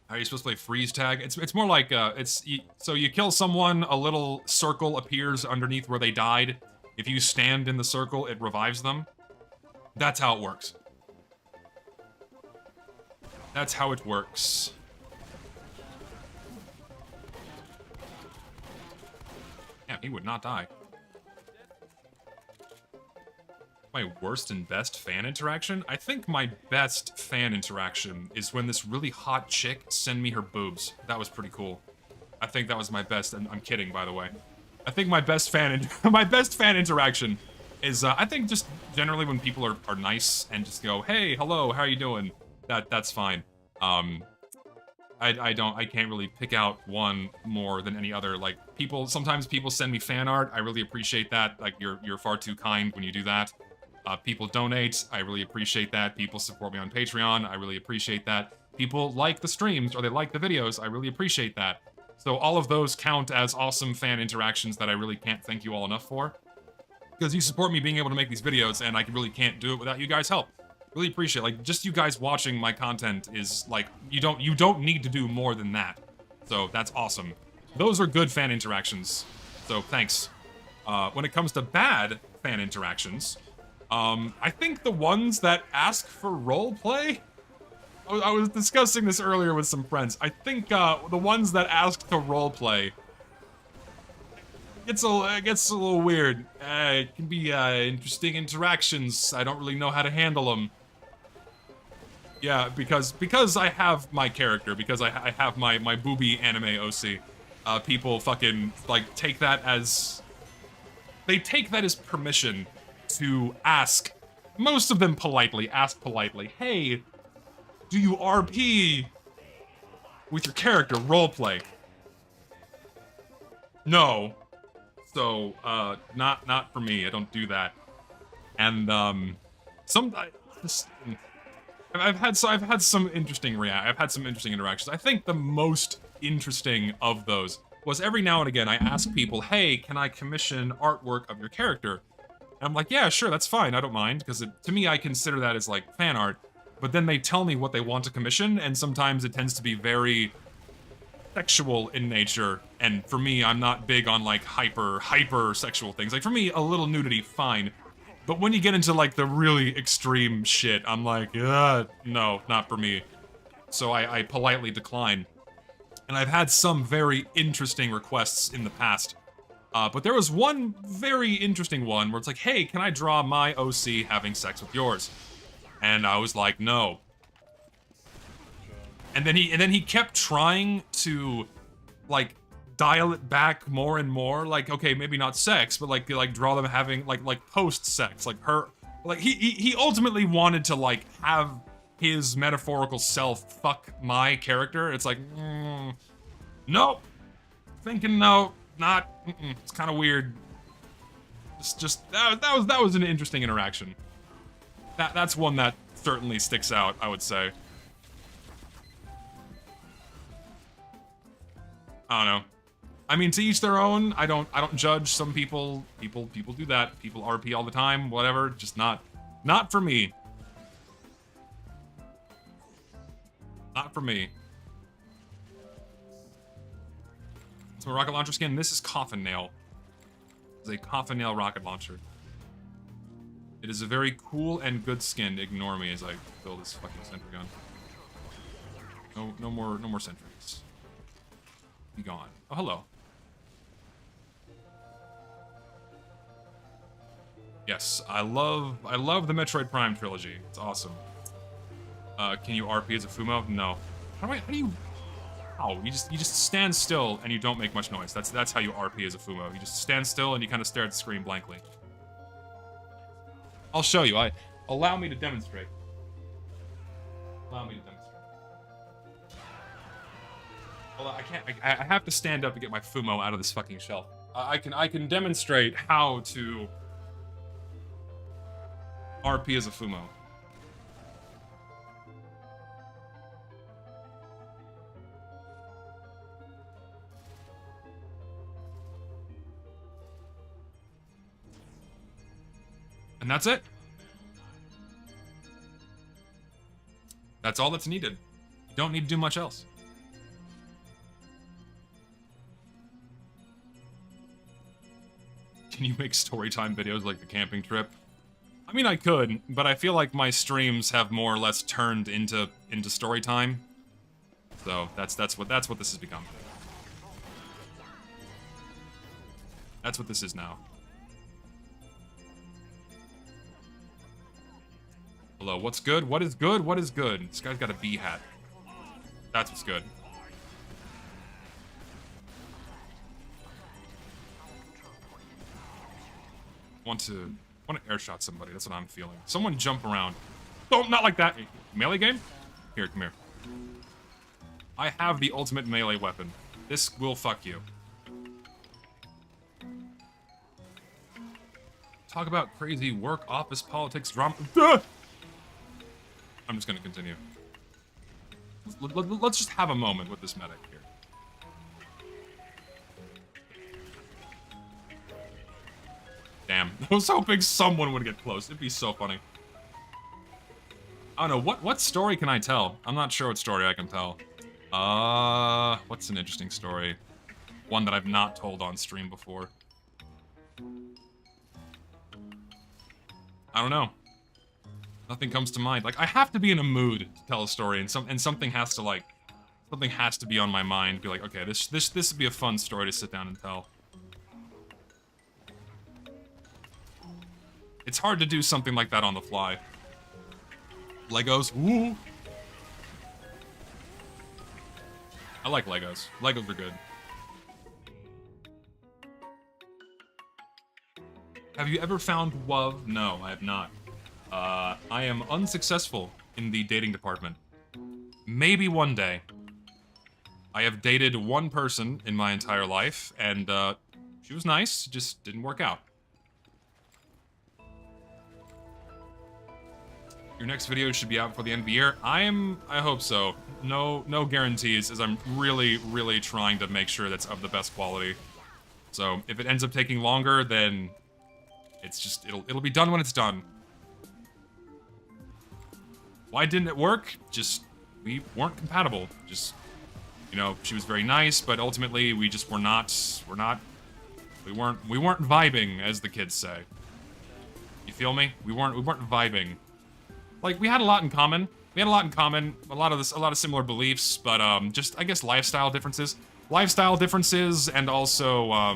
How are you supposed to play freeze tag? It's more like so you kill someone, a little circle appears underneath where they died. If you stand in the circle, it revives them. That's how it works. That's how it works. Damn, he would not die. My worst and best fan interaction? I think my best fan interaction is when this really hot chick sent me her boobs. That was pretty cool. I think that was my best, and I'm kidding, by the way. I think my best fan interaction is, I think just generally when people are nice and just go, hey, hello, how are you doing? That's fine. I can't really pick out one more than any other. Like, sometimes people send me fan art. I really appreciate that. Like, you're far too kind when you do that. People donate. I really appreciate that. People support me on Patreon. I really appreciate that. People like the streams or they like the videos. I really appreciate that. So all of those count as awesome fan interactions that I really can't thank you all enough for. Because you support me being able to make these videos, and I really can't do it without you guys' help. Really appreciate it. Like, just you guys watching my content is, like, you don't need to do more than that. So that's awesome. Those are good fan interactions. So thanks. When it comes to bad fan interactions, I think the ones that ask for roleplay. I was discussing this earlier with some friends. I think the ones that ask to roleplay gets a little weird. It can be interesting interactions. I don't really know how to handle them. Yeah, because I have my character, because I have my booby anime OC. People fucking like take that as permission to ask. Most of them politely ask politely. Hey, do you RP with your character roleplay? No. So, not for me. I don't do that. And I've had some interesting interactions. I think the most interesting of those was every now and again I ask people, "Hey, can I commission artwork of your character?" And I'm like, "Yeah, sure, that's fine. I don't mind," because to me I consider that as like fan art. But then they tell me what they want to commission, and sometimes it tends to be very sexual in nature, and for me, I'm not big on like hyper sexual things. Like for me, a little nudity, fine. But when you get into like the really extreme shit, I'm like, no, not for me. So I politely decline. And I've had some very interesting requests in the past. But there was one very interesting one where it's like, hey, can I draw my OC having sex with yours? And I was like, no. And then he kept trying to like dial it back more and more. Like, okay, maybe not sex, but like draw them having like post sex, like her. Like he ultimately wanted to like have his metaphorical self fuck my character. It's like, nope. Thinking no, not. It's kind of weird. Just that was an interesting interaction. That's one that certainly sticks out, I would say. I don't know. I mean, to each their own. I don't judge. Some people do that. People RP all the time, whatever. Just not for me. Not for me. So a rocket launcher skin. This is Coffin Nail. It's a Coffin Nail rocket launcher. It is a very cool and good skin. Ignore me as I fill this fucking sentry gun. No more sentries. Be gone. Oh, hello. Yes, I love the Metroid Prime trilogy. It's awesome. Can you RP as a Fumo? No. How do you? Oh, you just stand still and you don't make much noise. That's how you RP as a Fumo. You just stand still and you kind of stare at the screen blankly. I'll show you. Allow me to demonstrate. Allow me to demonstrate. Well, I can't. I have to stand up to get my Fumo out of this fucking shelf. I can demonstrate how to RP as a Fumo. And that's it. That's all that's needed. You don't need to do much else. Can you make storytime videos like the camping trip? I mean, I could, but I feel like my streams have more or less turned into storytime. So that's what this has become. That's what this is now. Hello, what's good? What is good? What is good? This guy's got a bee hat. That's what's good. Want to airshot somebody. That's what I'm feeling. Someone jump around. Oh, not like that. Melee game? Here, come here. I have the ultimate melee weapon. This will fuck you. Talk about crazy work, office, politics, drama. Duh! I'm just gonna continue. Let's just have a moment with this medic here. Damn. I was hoping someone would get close. It'd be so funny. I don't know, what story can I tell? I'm not sure what story I can tell. What's an interesting story? One that I've not told on stream before. I don't know. Nothing comes to mind. Like, I have to be in a mood to tell a story, and something has to, like, something has to be on my mind. Be like, okay, this would be a fun story to sit down and tell. It's hard to do something like that on the fly. Legos, woo! I like Legos. Legos are good. Have you ever found love? No, I have not. I am unsuccessful in the dating department. Maybe one day. I have dated one person in my entire life, and she was nice, just didn't work out. Your next video should be out before the end of the year. I hope so. No guarantees, as I'm really, really trying to make sure that's of the best quality. So if it ends up taking longer, then it's just, it'll be done when it's done. Why didn't it work? Just, we weren't compatible. Just, you know, she was very nice, but ultimately we just we weren't vibing, as the kids say. You feel me? We weren't vibing. Like, we had a lot in common. We had a lot in common, a lot of similar beliefs, but just, I guess, lifestyle differences. Lifestyle differences, and also,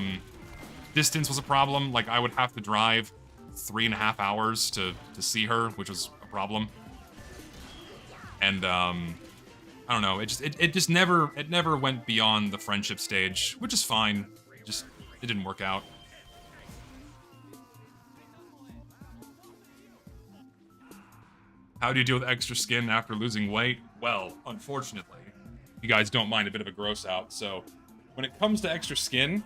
distance was a problem. Like, I would have to drive 3.5 hours to see her, which was a problem. And, I don't know, it just never went beyond the friendship stage, which is fine. It didn't work out. How do you deal with extra skin after losing weight? Well, unfortunately, you guys don't mind a bit of a gross out, so when it comes to extra skin,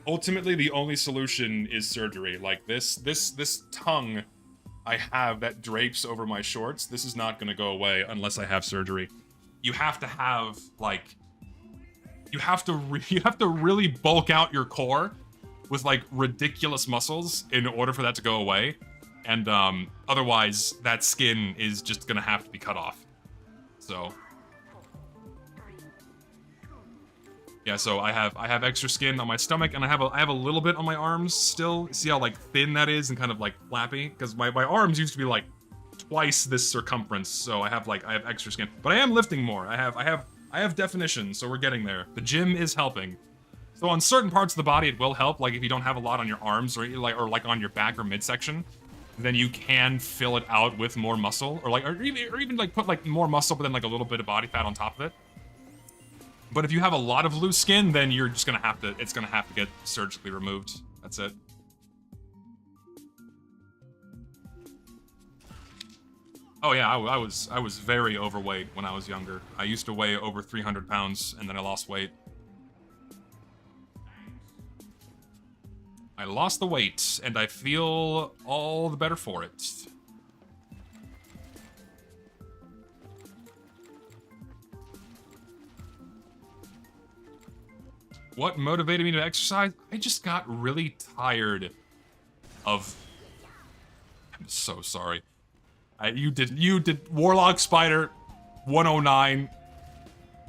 ultimately the only solution is surgery. Like this tongue I have that drapes over my shorts, this is not gonna go away unless I have surgery. You have to have, like, you have to really bulk out your core with, like, ridiculous muscles in order for that to go away. And otherwise, that skin is just gonna have to be cut off. So, yeah. So I have extra skin on my stomach, and I have a little bit on my arms still. See how, like, thin that is and kind of, like, flappy? Because my arms used to be, like, twice this circumference. So I have extra skin, but I am lifting more. I have definition. So we're getting there. The gym is helping. So on certain parts of the body, it will help. Like if you don't have a lot on your arms or on your back or midsection, then you can fill it out with more muscle, or even like put like more muscle, but then like a little bit of body fat on top of it. But if you have a lot of loose skin, then you're just gonna have to, it's gonna have to get surgically removed. That's it. Oh yeah, I was very overweight when I was younger. I used to weigh over 300 pounds, and then I lost weight. I lost the weight, and I feel all the better for it. What motivated me to exercise? I just got really tired of... I'm so sorry. You did Warlock Spider 109.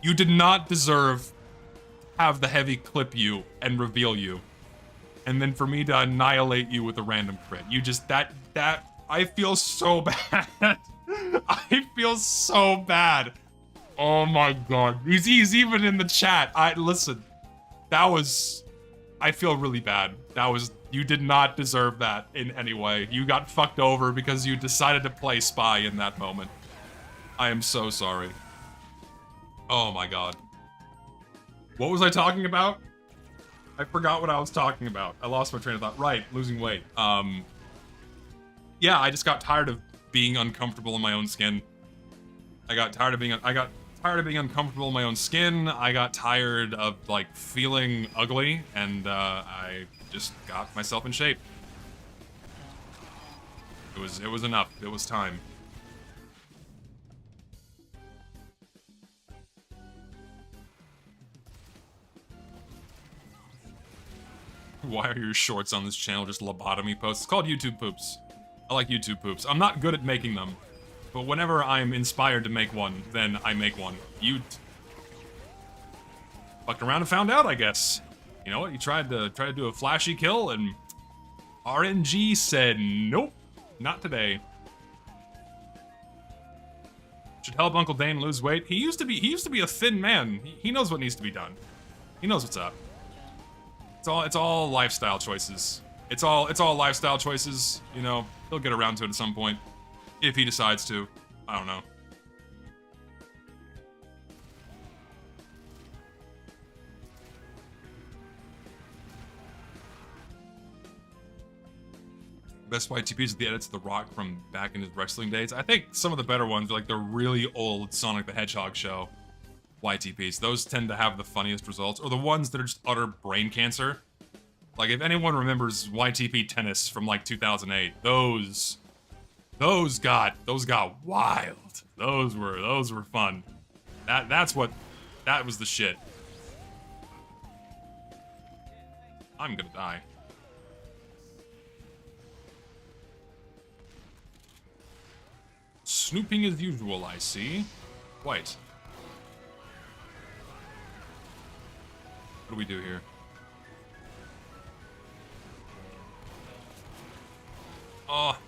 You did not deserve to have the heavy clip you and reveal you. And then for me to annihilate you with a random crit. You just, I feel so bad. I feel so bad. Oh my god. He's even in the chat. Listen, I feel really bad. You did not deserve that in any way. You got fucked over because you decided to play spy in that moment. I am so sorry. Oh my god. What was I talking about? I forgot what I was talking about. I lost my train of thought. Right, losing weight. Yeah, I just got tired of being uncomfortable in my own skin. I got tired of being uncomfortable in my own skin. I got tired of, like, feeling ugly, and I just got myself in shape. It was enough. It was time. Why are your shorts on this channel just lobotomy posts? It's called YouTube poops. I like YouTube poops. I'm not good at making them, but whenever I'm inspired to make one, then I make one. You fucked around and found out, I guess. You know what? You tried to do a flashy kill, and RNG said nope, not today. Should help Uncle Dane lose weight. He used to be a thin man. He knows what needs to be done. He knows what's up. It's all lifestyle choices. It's all lifestyle choices, you know. He'll get around to it at some point if he decides to. I don't know. Best YTPs are the edits of The Rock from back in his wrestling days. I think some of the better ones are like the really old Sonic the Hedgehog show YTPs. Those tend to have the funniest results, or the ones that are just utter brain cancer. Like, if anyone remembers YTP Tennis from like 2008, those got wild. Those were fun. That was the shit. I'm gonna die. Snooping as usual, I see. White. What do we do here? Oh.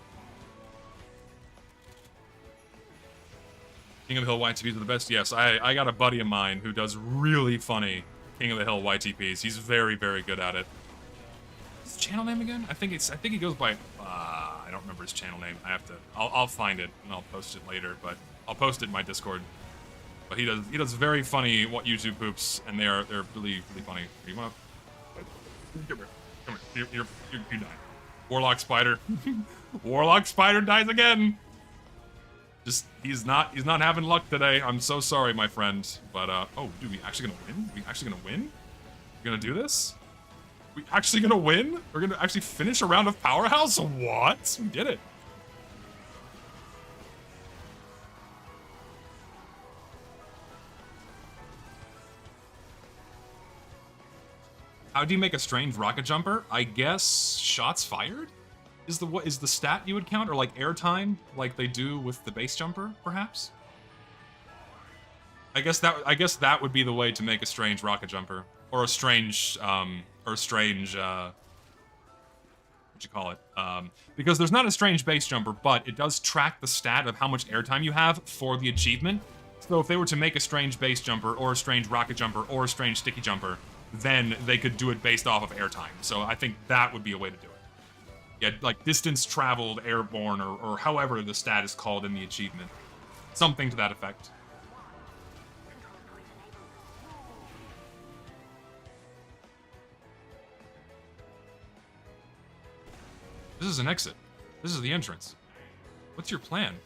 King of the Hill YTPs are the best? Yes, I got a buddy of mine who does really funny King of the Hill YTPs. He's very, very good at it. What's his channel name again? I think he goes by, I don't remember his channel name. I'll find it and I'll post it later, but I'll post it in my Discord. But he does very funny YouTube poops, and they're really, really funny. You wanna, come here, you die. Warlock Spider. Warlock Spider dies again. Just he's not having luck today. I'm so sorry, my friend. But oh, dude, we actually gonna win? We actually gonna win? We gonna do this? We actually gonna win? We're gonna actually finish a round of Powerhouse? What? We did it. How do you make a strange rocket jumper? I guess shots fired is the stat you would count, or like airtime, like they do with the base jumper, perhaps. I guess that would be the way to make a strange rocket jumper, or a strange what you call it? Because there's not a strange base jumper, but it does track the stat of how much airtime you have for the achievement. So if they were to make a strange base jumper, or a strange rocket jumper, or a strange sticky jumper, then they could do it based off of airtime. So I think that would be a way to do it. Yeah, like distance traveled, airborne, or however the stat is called in the achievement. Something to that effect. This is an exit. This is the entrance. What's your plan?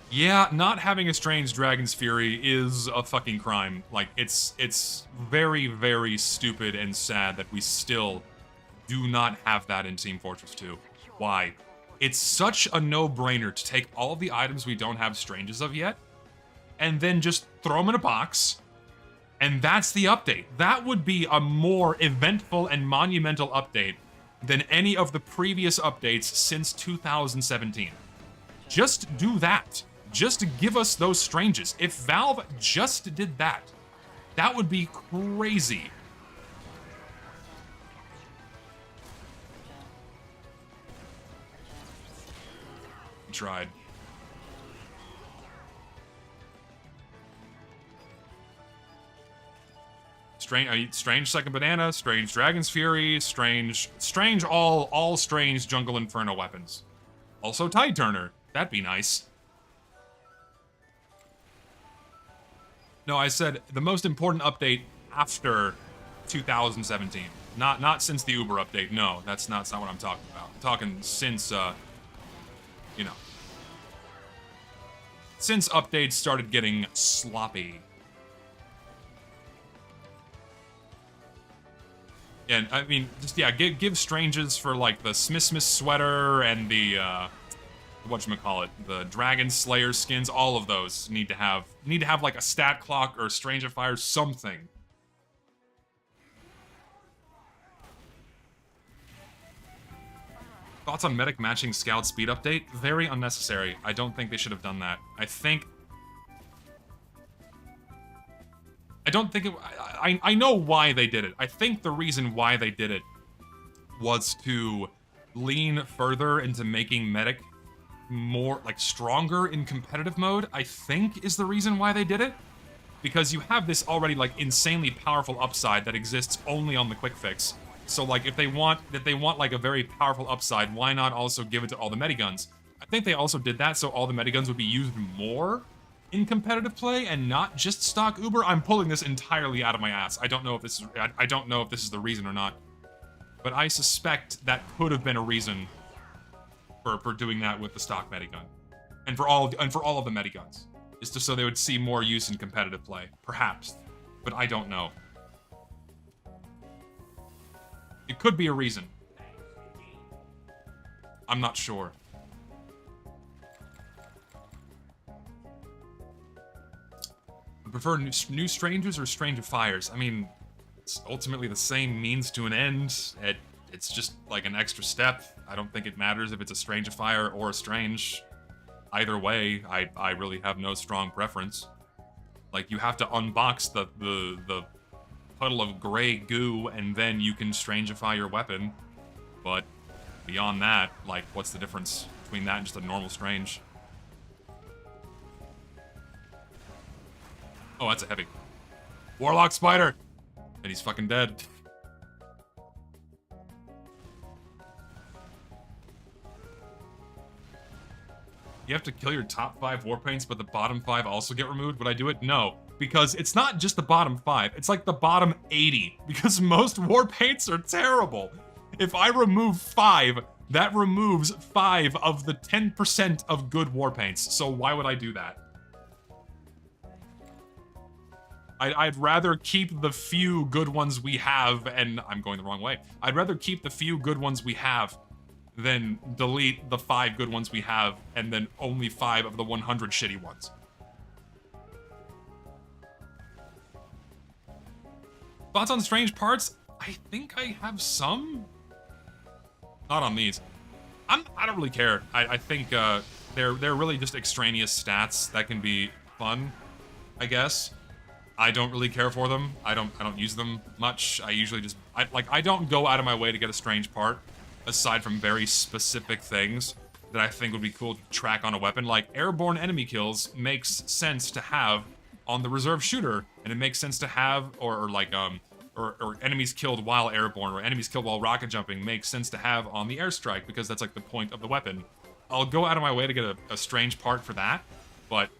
Yeah, not having a strange Dragon's Fury is a fucking crime. Like, it's very, very stupid and sad that we still do not have that in Team Fortress 2. Why? It's such a no-brainer to take all of the items we don't have stranges of yet, and then just throw them in a box, and that's the update. That would be a more eventful and monumental update than any of the previous updates since 2017. Just do that. Just give us those stranges. If Valve just did that, that would be crazy. Tried. Strange second banana, strange Dragon's Fury, strange all strange Jungle Inferno weapons. Also Tide Turner. That'd be nice. No, I said the most important update after 2017. Not since the Uber update. No, that's not what I'm talking about. I'm talking since, you know. Since updates started getting sloppy. And, I mean, just, yeah, give stranges for, like, the Smith sweater and the, whatchamacallit, the Dragon Slayer skins, all of those need to have like a stat clock or a Strange of Fire, something Thoughts on medic matching scout speed update? Very unnecessary. I don't think they should have done that. I don't think it... I know why they did it. I think the reason why they did it was to lean further into making medic more, like, stronger in competitive mode, I think is the reason why they did it. Because you have this already, like, insanely powerful upside that exists only on the quick fix. So, like, if they want, like, a very powerful upside, why not also give it to all the Mediguns? I think they also did that so all the Mediguns would be used more in competitive play and not just stock Uber. I'm pulling this entirely out of my ass. I don't know if this is, I don't know if this is the reason or not. But I suspect that could have been a reason for doing that with the stock Medigun. And for all of the Mediguns. Is just so they would see more use in competitive play. Perhaps. But I don't know. It could be a reason. I'm not sure. I prefer new strangers or strange fires. I mean, it's ultimately the same means to an end. It's just like an extra step. I don't think it matters if it's a strange fire or a strange. Either way, I really have no strong preference. Like, you have to unbox the puddle of gray goo and then you can strangify your weapon. But beyond that, like, what's the difference between that and just a normal strange? Oh, that's a heavy. Warlock spider! And he's fucking dead. You have to kill your top 5 warpaints, but the bottom 5 also get removed. Would I do it? No. Because it's not just the bottom 5. It's like the bottom 80. Because most warpaints are terrible. If I remove 5, that removes 5 of the 10% of good warpaints. So why would I do that? I'd rather keep the few good ones we have, and I'm going the wrong way. I'd rather keep the few good ones we have than delete the 5 good ones we have, and then only 5 of the 100 shitty ones. Thoughts on strange parts? I think I have some. Not on these. I don't really care. I think they're really just extraneous stats that can be fun, I guess. I don't really care for them. I don't use them much. I usually just I don't go out of my way to get a strange part, aside from very specific things that I think would be cool to track on a weapon. Like airborne enemy kills makes sense to have on the reserve shooter, and it makes sense to have or enemies killed while airborne or enemies killed while rocket jumping makes sense to have on the airstrike because that's like the point of the weapon. I'll go out of my way to get a strange part for that, but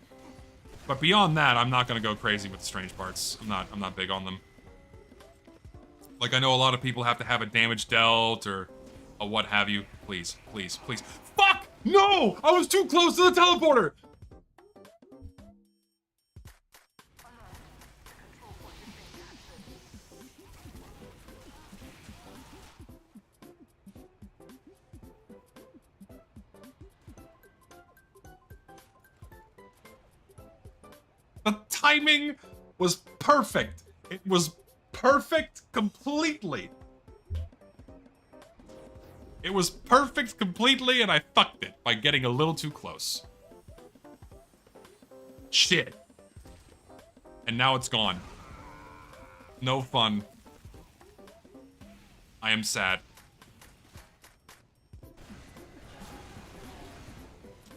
beyond that, I'm not gonna go crazy with the strange parts. I'm not big on them. Like, I know a lot of people have to have a damage dealt or a what have you. Please, please, please. Fuck! No! I was too close to the teleporter! The timing was perfect. It was perfect completely. It was perfect completely, and I fucked it by getting a little too close. Shit. And now it's gone. No fun. I am sad.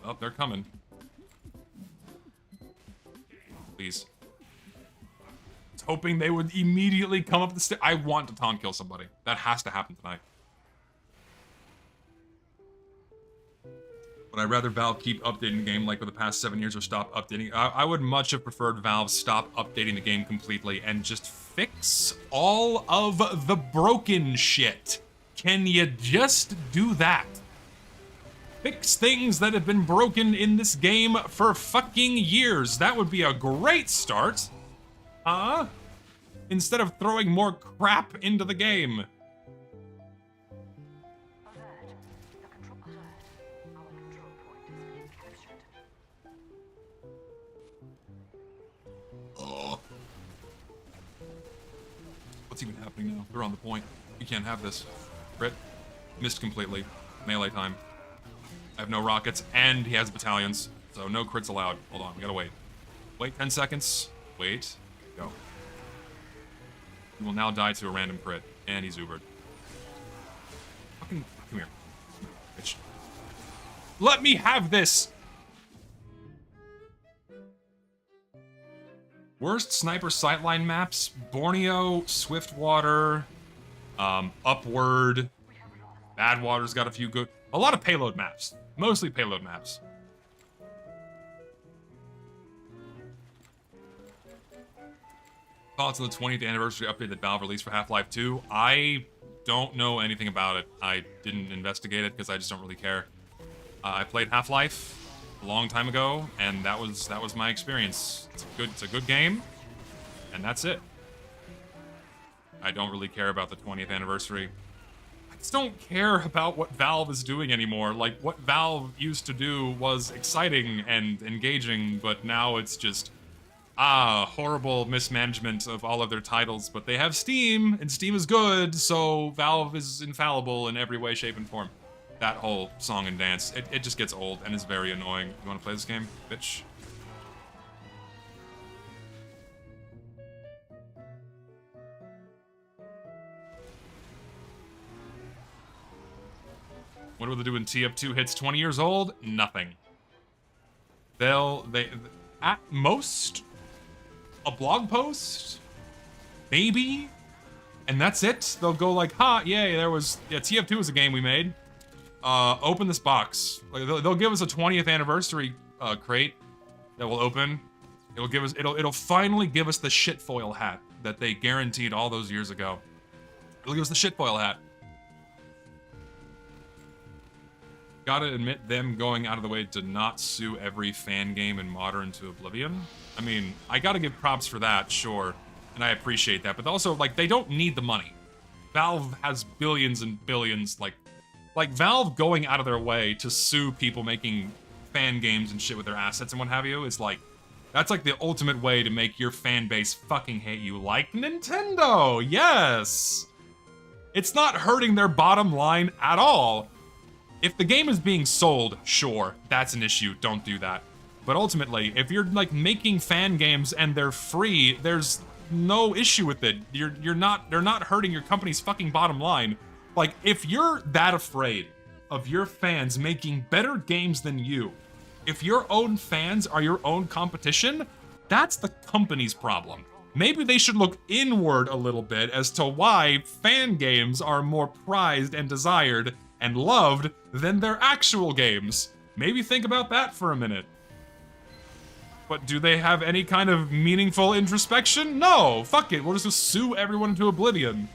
Oh, they're coming. Please. I was hoping they would immediately come up the stairs. I want to taunt kill somebody. That has to happen tonight. Would I rather Valve keep updating the game like for the past 7 years or stop updating? I would much have preferred Valve stop updating the game completely and just fix all of the broken shit. Can you just do that? Fix things that have been broken in this game for fucking years. That would be a great start. Instead of throwing more crap into the game. What's even happening now? They're on the point. You can't have this. Brett, missed completely. Melee time. I have no rockets, and he has battalions, so no crits allowed. Hold on, we gotta wait. Wait 10 seconds. Wait. Go. He will now die to a random crit, and he's Ubered. Fucking, come here. Bitch. Let me have this! Worst sniper sightline maps: Borneo, Swiftwater, Upward, Badwater's got a few good... A lot of payload maps. Mostly payload maps. Thoughts on the 20th anniversary update that Valve released for Half-Life 2? I don't know anything about it. I didn't investigate it because I just don't really care. I played Half-Life a long time ago, and that was my experience. It's a good game, and that's it. I don't really care about the 20th anniversary. I just don't care about what Valve is doing anymore. Like, what Valve used to do was exciting and engaging, but now it's just, horrible mismanagement of all of their titles. But they have Steam, and Steam is good, so Valve is infallible in every way, shape, and form. That whole song and dance, it just gets old and is very annoying. You wanna play this game, bitch? What will they do when TF2 hits 20 years old? Nothing. At most, a blog post? Maybe? And that's it? They'll go like, ha, yay, TF2 was a game we made. Open this box. Like, they'll give us a 20th anniversary crate that will open. It'll finally give us the shitfoil hat that they guaranteed all those years ago. It'll give us the shitfoil hat. Gotta admit, them going out of the way to not sue every fan game in Modern to oblivion. I mean, I gotta give props for that, sure, and I appreciate that, but also, like, they don't need the money. Valve has billions and billions, like Valve going out of their way to sue people making fan games and shit with their assets and what have you is like, that's like the ultimate way to make your fan base fucking hate you, like Nintendo, yes! It's not hurting their bottom line at all. If the game is being sold, sure, that's an issue, don't do that. But ultimately, if you're like making fan games and they're free, there's no issue with it. They're not hurting your company's fucking bottom line. Like, if you're that afraid of your fans making better games than you, if your own fans are your own competition, that's the company's problem. Maybe they should look inward a little bit as to why fan games are more prized and desired and loved than their actual games. Maybe think about that for a minute. But do they have any kind of meaningful introspection? No, fuck it, we'll just sue everyone to oblivion.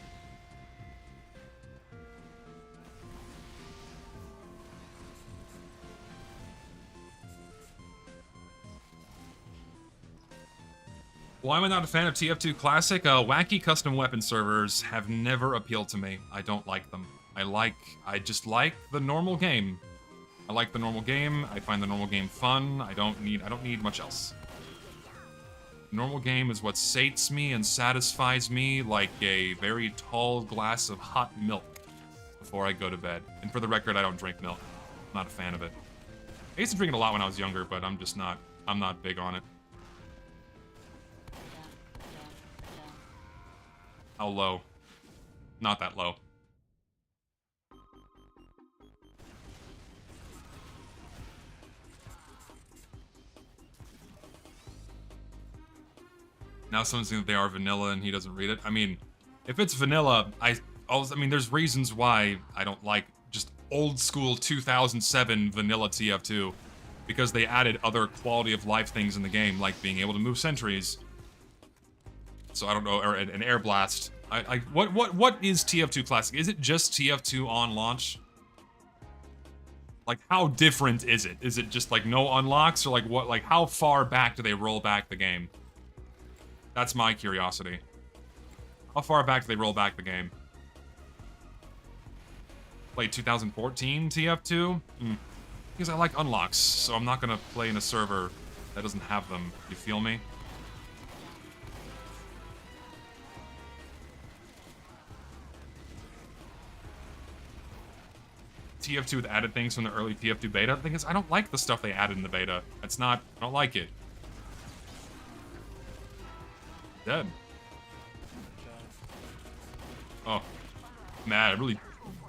Why am I not a fan of TF2 Classic? Wacky custom weapon servers have never appealed to me. I don't like them. I just like the normal game. I like the normal game. I find the normal game fun. I don't need much else. Normal game is what sates me and satisfies me like a very tall glass of hot milk before I go to bed. And for the record, I don't drink milk. I'm not a fan of it. I used to drink it a lot when I was younger, but I'm not big on it. How low? Not that low. Now someone's saying that they are vanilla and he doesn't read it. I mean, if it's vanilla, I mean, there's reasons why I don't like just old school 2007 vanilla TF2. Because they added other quality of life things in the game, like being able to move sentries. So I don't know, or an air blast. What is TF2 Classic? Is it just TF2 on launch? Like, how different is it? Is it just like no unlocks, or like what? Like, how far back do they roll back the game? That's my curiosity. How far back do they roll back the game? Played 2014 TF2? Because I like unlocks, so I'm not gonna play in a server that doesn't have them. You feel me? TF2 with added things from the early TF2 beta. The thing is, I don't like the stuff they added in the beta. It's not, I don't like it. Dead. Oh, mad, really,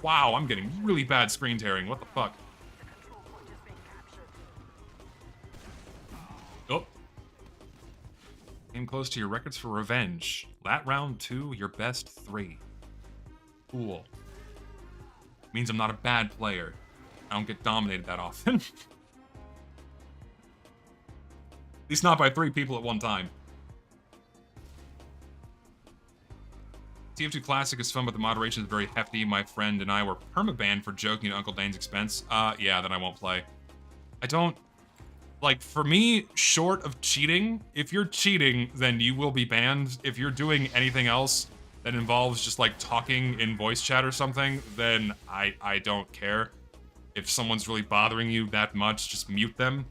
wow, I'm getting really bad screen tearing. What the fuck? Oh. Came close to your records for revenge. Lat round 2, your best 3. Cool. Means I'm not a bad player. I don't get dominated that often. At least not by 3 people at one time. TF2 Classic is fun, but the moderation is very hefty. My friend and I were permabanned for joking at Uncle Dane's expense. Yeah, then I won't play. I don't... Like, for me, short of cheating, if you're cheating, then you will be banned. If you're doing anything else that involves just, like, talking in voice chat or something, then I don't care. If someone's really bothering you that much, just mute them.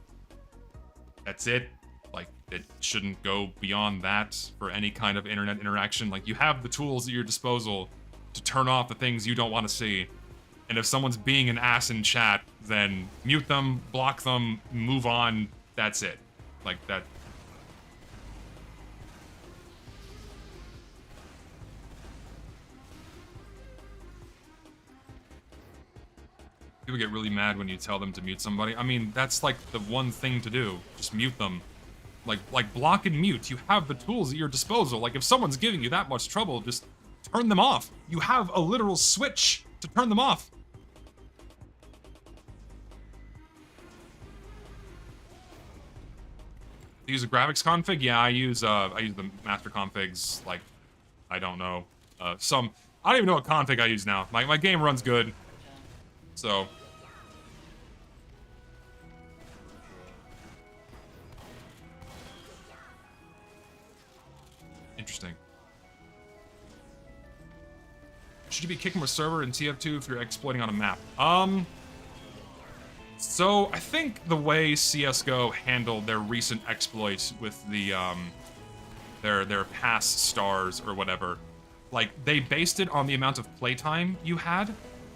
That's it. Like, it shouldn't go beyond that for any kind of internet interaction. Like, you have the tools at your disposal to turn off the things you don't want to see. And if someone's being an ass in chat, then mute them, block them, move on. That's it. Like, that. People get really mad when you tell them to mute somebody. I mean, that's like the one thing to do. Just mute them. Like block and mute. You have the tools at your disposal. Like, if someone's giving you that much trouble, just turn them off. You have a literal switch to turn them off. Use a graphics config? Yeah, I use the master configs. Like, I don't know, I don't even know what config I use now. My game runs good, so. Interesting. Should you be kicked from a server in TF2 if you're exploiting on a map? So I think the way CS:GO handled their recent exploits with the their past stars or whatever, like, they based it on the amount of playtime you had,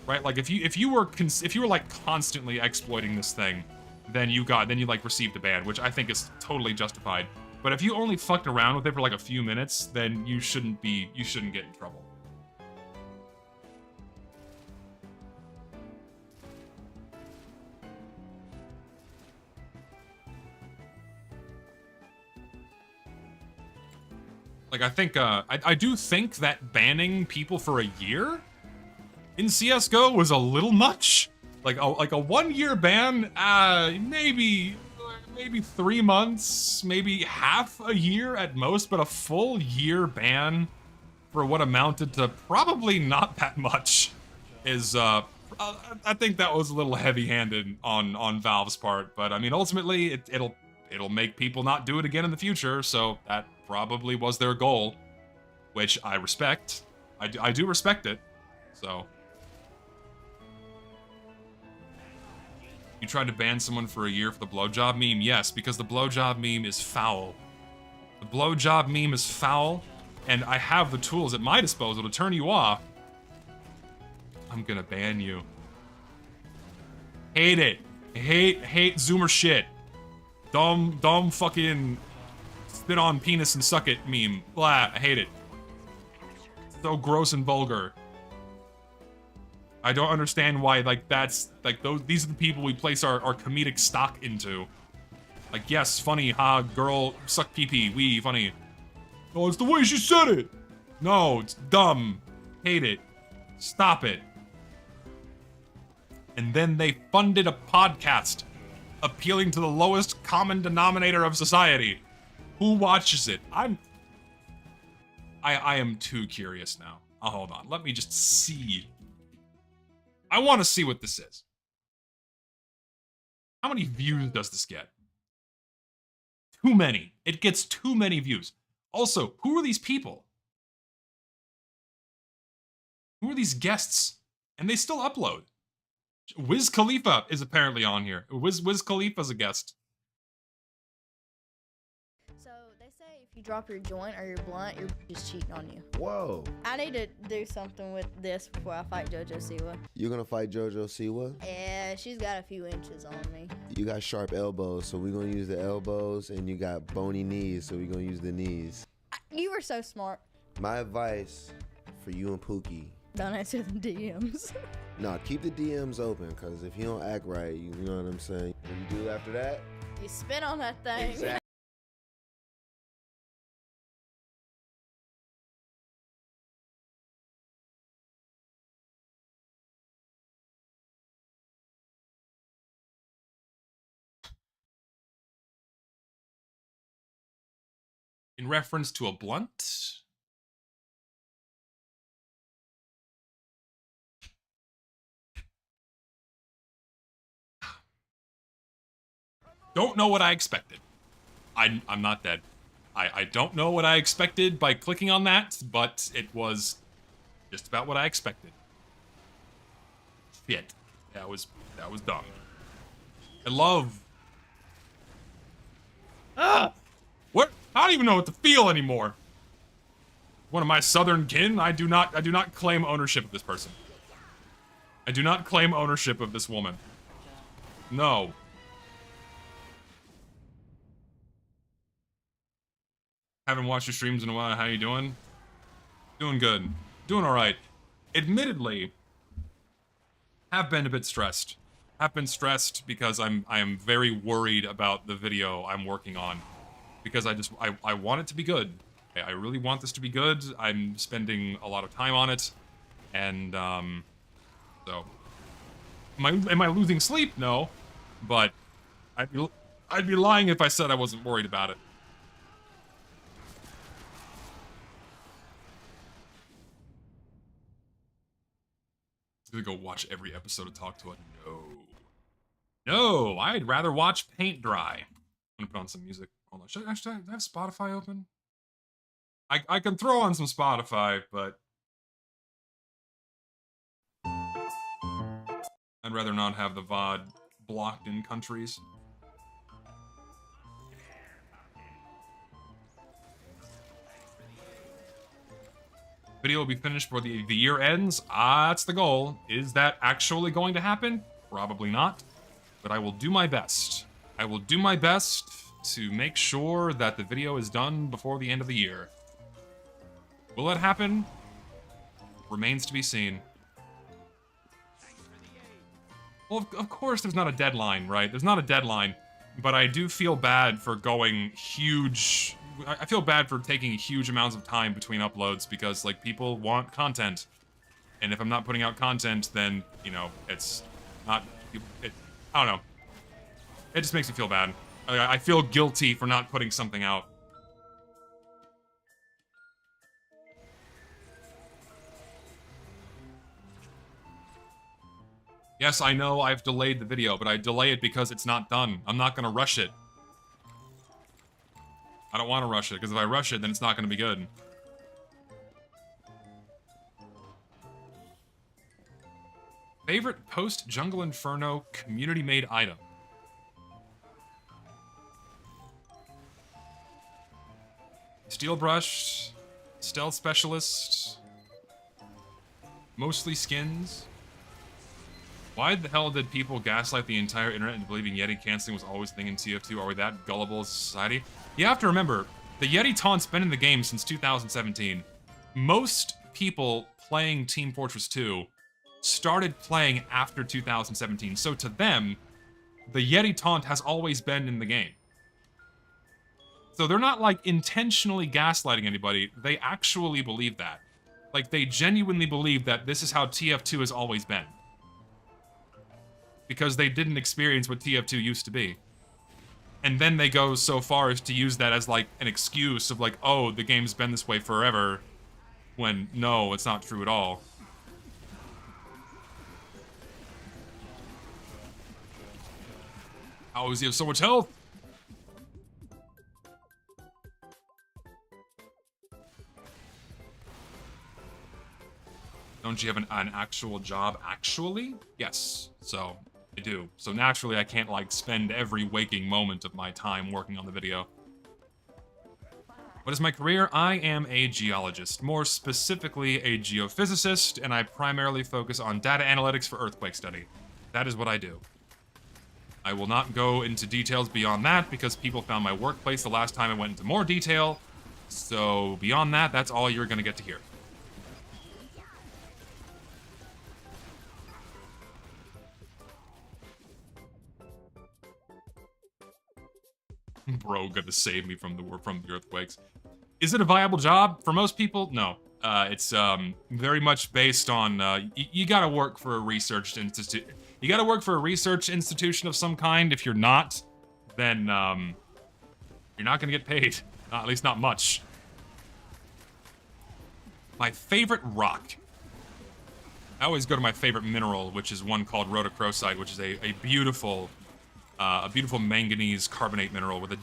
right? Like, if you were like constantly exploiting this thing, then you like received a ban, which I think is totally justified. But if you only fucked around with it for like a few minutes, then you shouldn't get in trouble. Like, I think, I do think that banning people for a year in CS:GO was a little much. Like a 1-year ban, maybe 3 months, maybe half a year at most, but a full year ban for what amounted to probably not that much is, I think that was a little heavy-handed on Valve's part. But I mean, ultimately, it'll make people not do it again in the future, so that probably was their goal, which I respect. I do respect it, so. You tried to ban someone for a year for the blowjob meme? Yes, because the blowjob meme is foul. The blowjob meme is foul, and I have the tools at my disposal to turn you off. I'm gonna ban you. Hate it. Hate Zoomer shit. Dumb fucking spit on penis and suck it meme. Blah, I hate it. So gross and vulgar. I don't understand why, like, that's, like, these are the people we place our comedic stock into. Like, yes, funny, ha, girl, suck pee-pee, wee, funny. Oh, it's the way she said it! No, it's dumb. Hate it. Stop it. And then they funded a podcast appealing to the lowest common denominator of society. Who watches it? I am too curious now. Oh, hold on, let me just see. I want to see what this is. How many views does this get? Too many. It gets too many views. Also, who are these people? Who are these guests? And they still upload. Wiz Khalifa is apparently on here. Wiz Khalifa's a guest.
So they say if You drop your joint or your blunt, your is cheating on you.
Whoa.
I need to do something with this before I fight JoJo Siwa.
You're gonna fight JoJo Siwa?
Yeah, she's got a few inches on me.
You got sharp elbows, so we're gonna use the elbows, and you got bony knees, so we're gonna use the knees.
You were so smart.
My advice for you and Pookie.
Don't answer the DMs.
No, keep the DMs open, because if you don't act right, you know what I'm saying? What you do after that?
You spin on that thing.
Exactly.
In reference to a blunt? Don't know what I expected. I'm not dead. I don't know what I expected by clicking on that, but it was just about what I expected. Shit. That was dumb. I love... What? I don't even know what to feel anymore. One of my southern kin, I do not claim ownership of this person. I do not claim ownership of this woman. No. Haven't watched your streams in a while. How you doing? Doing good. Doing all right. Admittedly, have been a bit stressed. Have been stressed because I am very worried about the video I'm working on. Because I want it to be good. I really want this to be good. I'm spending a lot of time on it. And, so. Am I losing sleep? No. But I'd be lying if I said I wasn't worried about it. I'm gonna go watch every episode of Talk to It. No. No, I'd rather watch paint dry. I'm gonna put on some music. Hold on. Should I have Spotify open? I can throw on some Spotify, but I'd rather not have the VOD blocked in countries. Video will be finished before the year ends. That's the goal. Is that actually going to happen? Probably not. But I will do my best. I will do my best to make sure that the video is done before the end of the year. Will it happen? Remains to be seen. Well, of course there's not a deadline, right? There's not a deadline. But I do feel bad for going huge... I feel bad for taking huge amounts of time between uploads because, like, people want content. And if I'm not putting out content, then, you know, it's not... I don't know. It just makes me feel bad. I feel guilty for not putting something out. Yes, I know I've delayed the video, but I delay it because it's not done. I'm not gonna rush it. I don't want to rush it, because if I rush it, then it's not going to be good. Favorite post-Jungle Inferno community-made item? Steel Brush, Stealth Specialist, mostly skins. Why the hell did people gaslight the entire internet into believing Yeti canceling was always a thing in TF2? Are we that gullible as a society? You have to remember, the Yeti taunt's been in the game since 2017. Most people playing Team Fortress 2 started playing after 2017, so to them, the Yeti taunt has always been in the game. So they're not, like, intentionally gaslighting anybody, they actually believe that. Like, they genuinely believe that this is how TF2 has always been. Because they didn't experience what TF2 used to be. And then they go so far as to use that as, like, an excuse of, like, oh, the game's been this way forever, when, no, it's not true at all. How does he have so much health? Don't you have an actual job, actually? Yes, so... I do. So naturally, I can't, like, spend every waking moment of my time working on the video. What is my career? I am a geologist, more specifically a geophysicist, and I primarily focus on data analytics for earthquake study. That is what I do. I will not go into details beyond that because people found my workplace the last time I went into more detail. So beyond that, that's all you're going to get to hear. Bro, gonna save me from the earthquakes. Is it a viable job for most people? No. It's very much based on you gotta work for a research institute. You gotta work for a research institution of some kind. If you're not, then you're not gonna get paid. At least not much. My favorite rock. I always go to my favorite mineral, which is one called rhodochrosite, which is a beautiful manganese carbonate mineral with a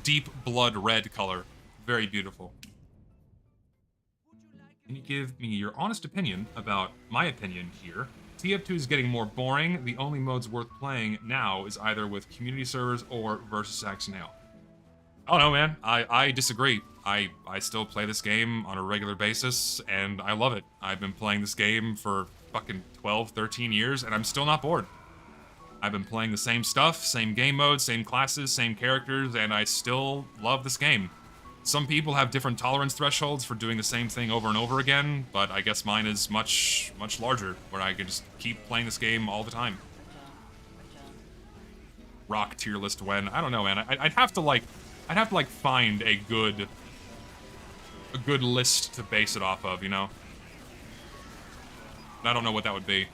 deep blood red color. Very beautiful. Can you give me your honest opinion about my opinion here? TF2 is getting more boring. The only modes worth playing now is either with community servers or versus Axe Nail. Oh no, man. I disagree. I still play this game on a regular basis, and I love it. I've been playing this game for fucking 12, 13 years, and I'm still not bored. I've been playing the same stuff, same game modes, same classes, same characters, and I still love this game. Some people have different tolerance thresholds for doing the same thing over and over again, but I guess mine is much larger, where I can just keep playing this game all the time. Rock tier list when? I don't know, man. I'd have to like find a good list to base it off of, you know? I don't know what that would be.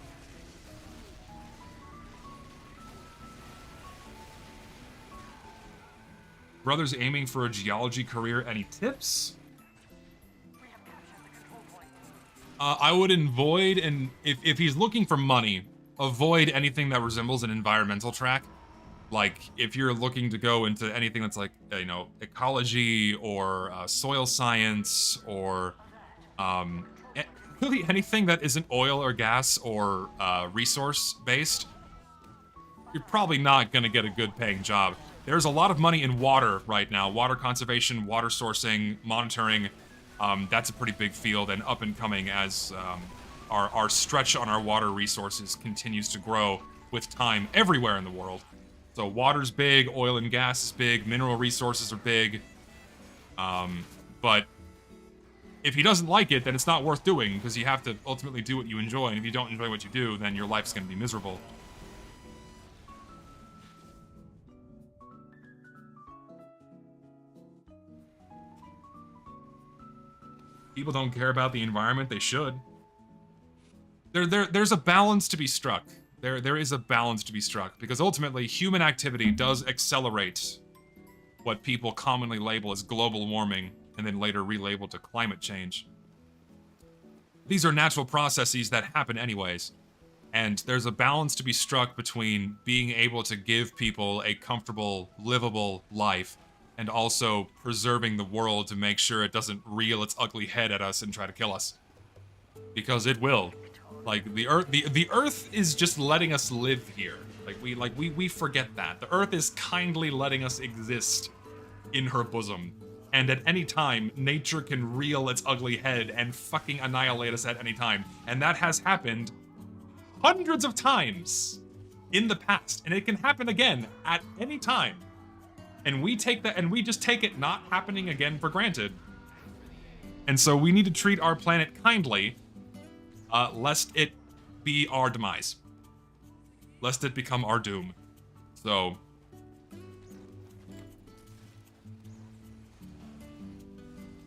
Brother's aiming for a geology career. Any tips? I would avoid, and if he's looking for money, avoid anything that resembles an environmental track. Like, if you're looking to go into anything that's like, you know, ecology or soil science or really anything that isn't oil or gas or resource-based, you're probably not going to get a good paying job. There's a lot of money in water right now. Water conservation, water sourcing, monitoring. That's a pretty big field and up and coming as our stretch on our water resources continues to grow with time everywhere in the world. So water's big, oil and gas is big, mineral resources are big. But if he doesn't like it, then it's not worth doing because you have to ultimately do what you enjoy. And if you don't enjoy what you do, then your life's going to be miserable. People don't care about the environment. They should. There's a balance to be struck. There is a balance to be struck because ultimately human activity does accelerate what people commonly label as global warming and then later relabeled to climate change. These are natural processes that happen anyways. And there's a balance to be struck between being able to give people a comfortable, livable life and also preserving the world to make sure it doesn't reel its ugly head at us and try to kill us. Because it will. Like, the Earth is just letting us live here. We forget that. The Earth is kindly letting us exist in her bosom. And at any time, nature can reel its ugly head and fucking annihilate us at any time. And that has happened hundreds of times in the past. And it can happen again at any time. And we take that, and we just take it not happening again for granted. And so we need to treat our planet kindly, lest it be our demise. Lest it become our doom. So...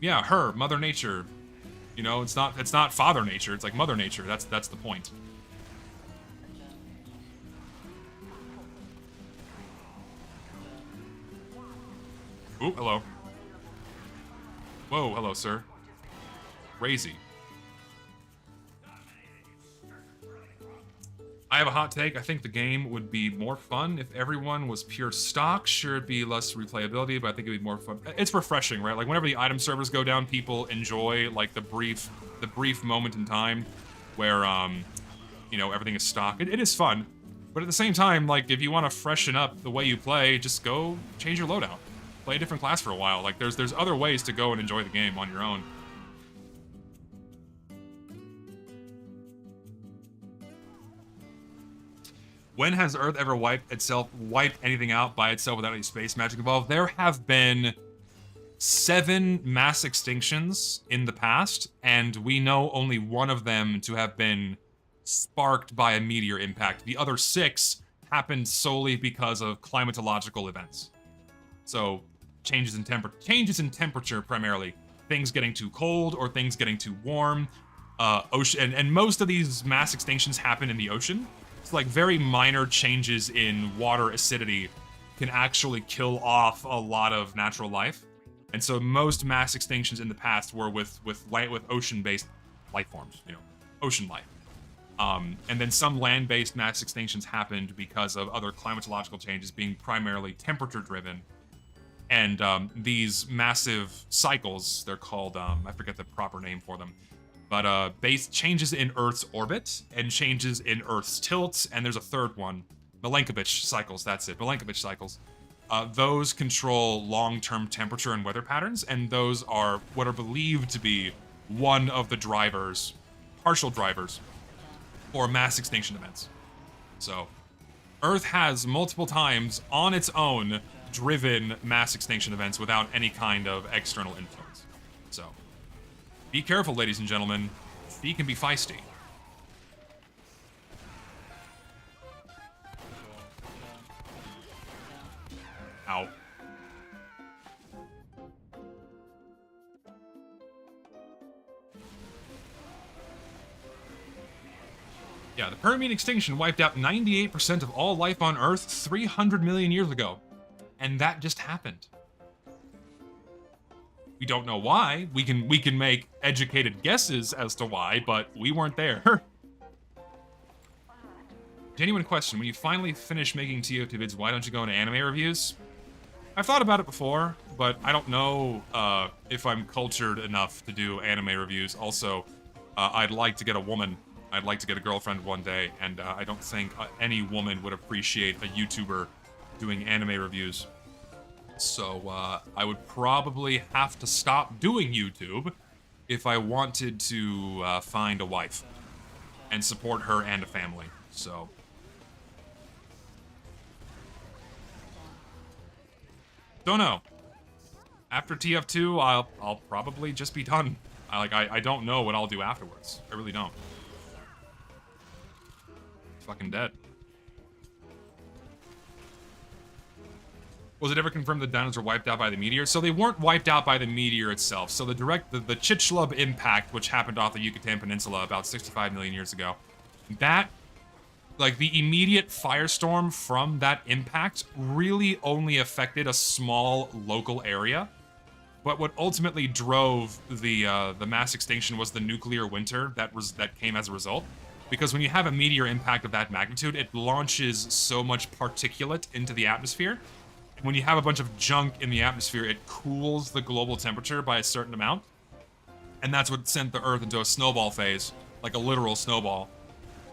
yeah, her, Mother Nature. You know, it's not Father Nature, it's like Mother Nature. That's the point. Ooh, hello. Whoa, hello, sir. Crazy. I have a hot take. I think the game would be more fun if everyone was pure stock. Sure, it'd be less replayability, but I think it'd be more fun. It's refreshing, right? Like, whenever the item servers go down, people enjoy, like, the brief moment in time where, you know, everything is stock. It is fun. But at the same time, like, if you want to freshen up the way you play, just go change your loadout. play a different class for a while. Like, there's other ways to go and enjoy the game on your own. When has Earth ever wiped anything out by itself without any space magic involved? There have been 7 mass extinctions in the past, and we know only one of them to have been sparked by a meteor impact. The other 6 happened solely because of climatological events. So changes in temperature primarily. Things getting too cold or things getting too warm. Ocean, and most of these mass extinctions happen in the ocean. It's like very minor changes in water acidity can actually kill off a lot of natural life. And so most mass extinctions in the past were with ocean-based life forms, you know, ocean life. And then some land-based mass extinctions happened because of other climatological changes being primarily temperature-driven. And these massive cycles, they're called, I forget the proper name for them, but base changes in Earth's orbit and changes in Earth's tilt, and there's a third one, Milankovitch cycles, that's it, Milankovitch cycles. Those control long-term temperature and weather patterns, and those are what are believed to be one of the drivers, partial drivers, for mass extinction events. So, Earth has multiple times on its own driven mass extinction events without any kind of external influence. So, be careful, ladies and gentlemen. Fee can be feisty. Ow. Yeah, the Permian extinction wiped out 98% of all life on Earth 300 million years ago. And that just happened. We don't know why. We can make educated guesses as to why, but we weren't there. Genuine question, when you finally finish making TF2 vids, why don't you go into anime reviews? I've thought about it before, but I don't know if I'm cultured enough to do anime reviews. Also, I'd like to get a woman. I'd like to get a girlfriend one day, and I don't think any woman would appreciate a YouTuber doing anime reviews. So I would probably have to stop doing YouTube if I wanted to find a wife and support her and a family. So don't know. After TF2, I'll probably just be done. I don't know what I'll do afterwards. I really don't. Fucking dead. Was it ever confirmed the dinos were wiped out by the meteor? So they weren't wiped out by the meteor itself. So the Chicxulub impact, which happened off the Yucatan Peninsula about 65 million years ago, that, like, the immediate firestorm from that impact really only affected a small local area. But what ultimately drove the mass extinction was the nuclear winter that came as a result. Because when you have a meteor impact of that magnitude, it launches so much particulate into the atmosphere. When you have a bunch of junk in the atmosphere, it cools the global temperature by a certain amount. And that's what sent the Earth into a snowball phase, like a literal snowball.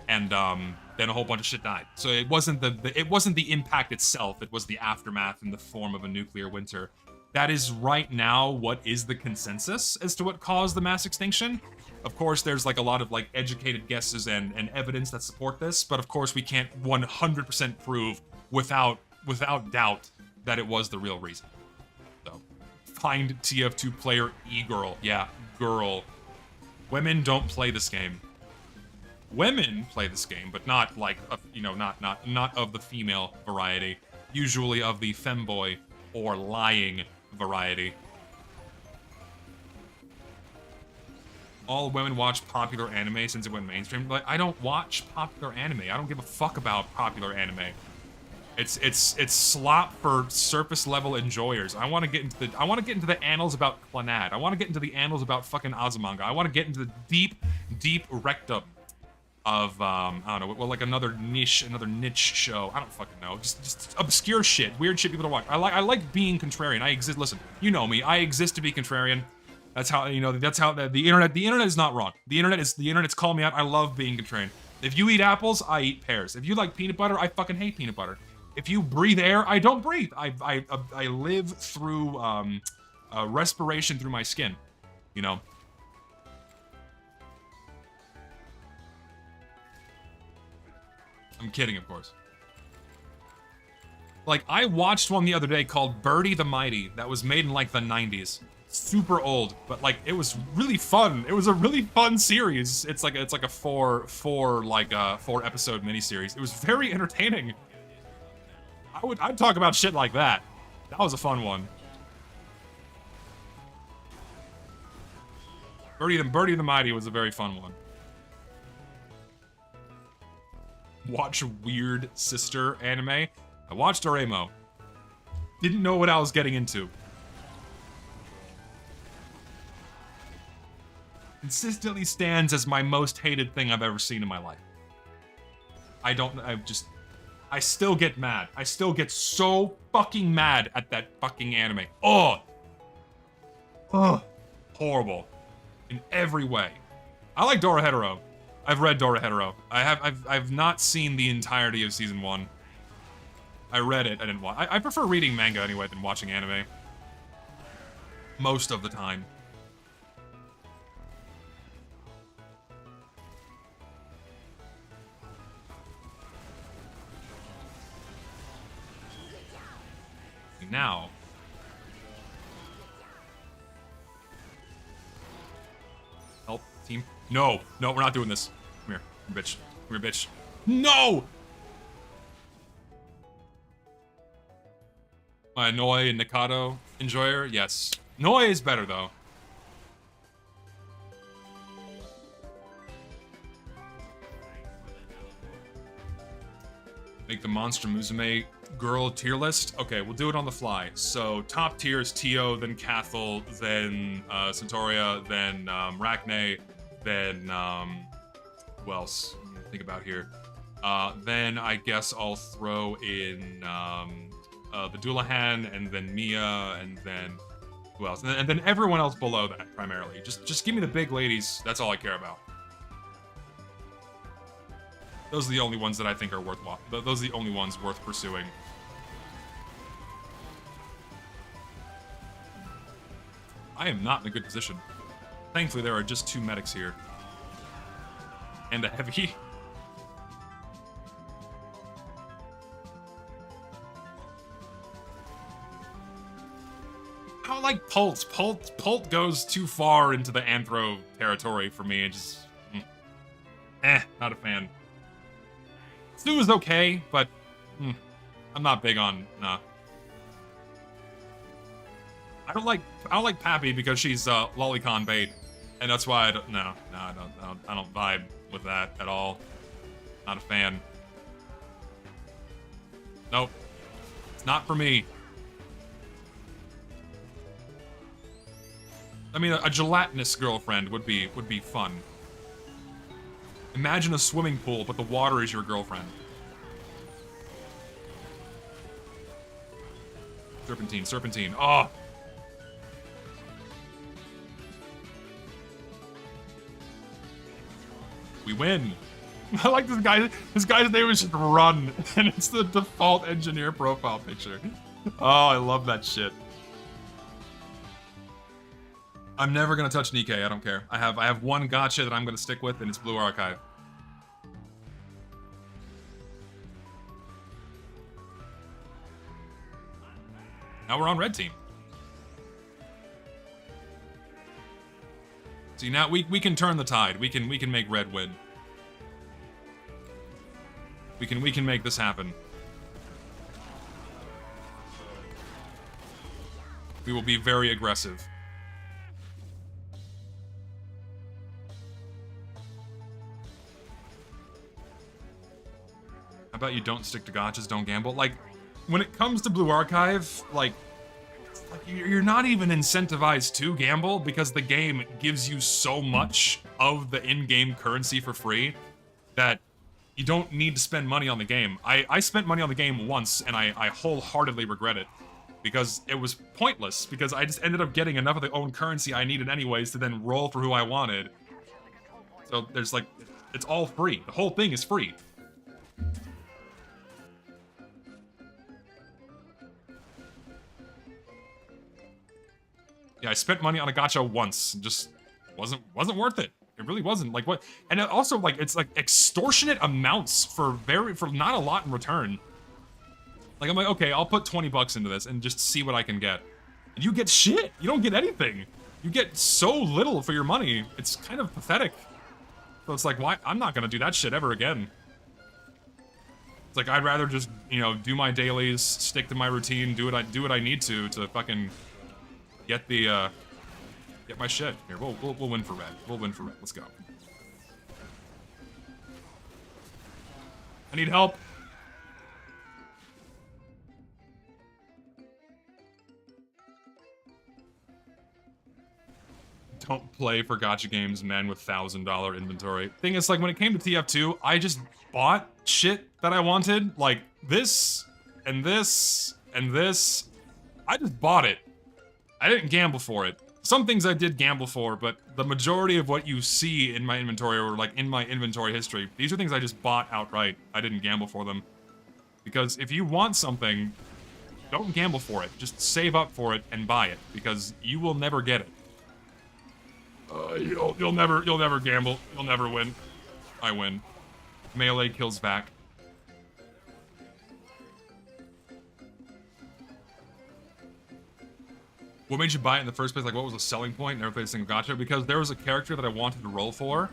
And then a whole bunch of shit died. So it wasn't the impact itself, it was the aftermath in the form of a nuclear winter. That is right now what is the consensus as to what caused the mass extinction. Of course, there's like a lot of like educated guesses and evidence that support this, but of course we can't 100% prove without doubt that it was the real reason. So, find TF2 player E-girl. Yeah, girl. Women don't play this game. Women play this game, but not like, not of the female variety. Usually of the femboy or lying variety. All women watch popular anime since it went mainstream. Like, I don't watch popular anime. I don't give a fuck about popular anime. It's slop for surface level enjoyers. I want to get into the annals about Clannad. I want to get into the annals about fucking Azumanga. I want to get into the deep rectum of I don't know, well, like another niche show. I don't fucking know. Just obscure shit, weird shit people don't watch. I like being contrarian. I exist. Listen, you know me. I exist to be contrarian. That's how, that's how the internet is not wrong. The internet's calling me out. I love being contrarian. If you eat apples, I eat pears. If you like peanut butter, I fucking hate peanut butter. If you breathe air, I don't breathe. I live through respiration through my skin, you know? I'm kidding, of course. Like, I watched one the other day called Birdie the Mighty that was made in, like, the 90s. Super old, but, like, it was really fun. It was a really fun series. It's like a four episode miniseries. It was very entertaining. I'd talk about shit like that. That was a fun one. Birdie the Mighty was a very fun one. Watch Weird Sister anime. I watched Doraemon. Didn't know what I was getting into. Consistently stands as my most hated thing I've ever seen in my life. I still get mad. I still get so fucking mad at that fucking anime. Oh! Horrible. In every way. I like Dorohedoro. I've read Dorohedoro. I've not seen the entirety of season 1. I read it, I didn't watch. I prefer reading manga anyway than watching anime. Most of the time. Now. Help, team. No, we're not doing this. Come here, bitch. Come here, bitch. No! My Noi and Nikado enjoyer? Yes. Noi is better, though. Make the Monster Musume girl tier list? Okay, we'll do it on the fly. So, top tier is Tio, then Cathal, then Centauria, then Rachne, then who else? Think about here. Then I guess I'll throw in the Doulahan, and then Mia, and then who else? And then everyone else below that, primarily. Just give me the big ladies. That's all I care about. Those are the only ones that I think are worth. Those are the only ones worth pursuing. I am not in a good position. Thankfully, there are just 2 medics here. And a heavy. I don't like Pult. Pult goes too far into the Anthro territory for me. It just... not a fan. Stu is okay, but... I'm not big on... Nah. I don't like Pappy because she's lolicon bait, and that's why I don't vibe with that at all. Not a fan. Nope. It's not for me. I mean, a gelatinous girlfriend would be fun. Imagine a swimming pool, but the water is your girlfriend. Serpentine. Oh! We win. I like this guy. This guy's name is just Run, and it's the default engineer profile picture. Oh, I love that shit. I'm never gonna touch Nikkei. I don't care. I have one gacha that I'm gonna stick with, and it's Blue Archive. Now we're on red team. See, now we can turn the tide. We can make red win. We can make this happen. We will be very aggressive. How about you don't stick to gachas, don't gamble? Like, when it comes to Blue Archive, like you're not even incentivized to gamble because the game gives you so much of the in-game currency for free that you don't need to spend money on the game. I spent money on the game once, and I wholeheartedly regret it because it was pointless, because I just ended up getting enough of the own currency I needed anyways to then roll for who I wanted. So there's like, it's all free. The whole thing is free. Yeah, I spent money on a gacha once. Just wasn't worth it. It really wasn't. Like what? And it also like it's like extortionate amounts for not a lot in return. Like I'm like, okay, I'll put 20 bucks into this and just see what I can get. And you get shit. You don't get anything. You get so little for your money. It's kind of pathetic. So it's like, why? I'm not gonna do that shit ever again. It's like I'd rather just, you know, do my dailies, stick to my routine, do what I need to fucking get the get my shit. Here, we'll win for red. We'll win for red. Let's go. I need help. Don't play for gacha games, men with $1,000 inventory. Thing is, like, when it came to TF2, I just bought shit that I wanted. Like, this, and this, and this. I just bought it. I didn't gamble for it. Some things I did gamble for, but the majority of what you see in my inventory, or, like, in my inventory history, these are things I just bought outright. I didn't gamble for them. Because if you want something, don't gamble for it. Just save up for it and buy it, because you will never get it. You'll never gamble. You'll never win. I win. Melee kills back. What made you buy it in the first place? Like, what was the selling point? Never played a single gacha? Because there was a character that I wanted to roll for,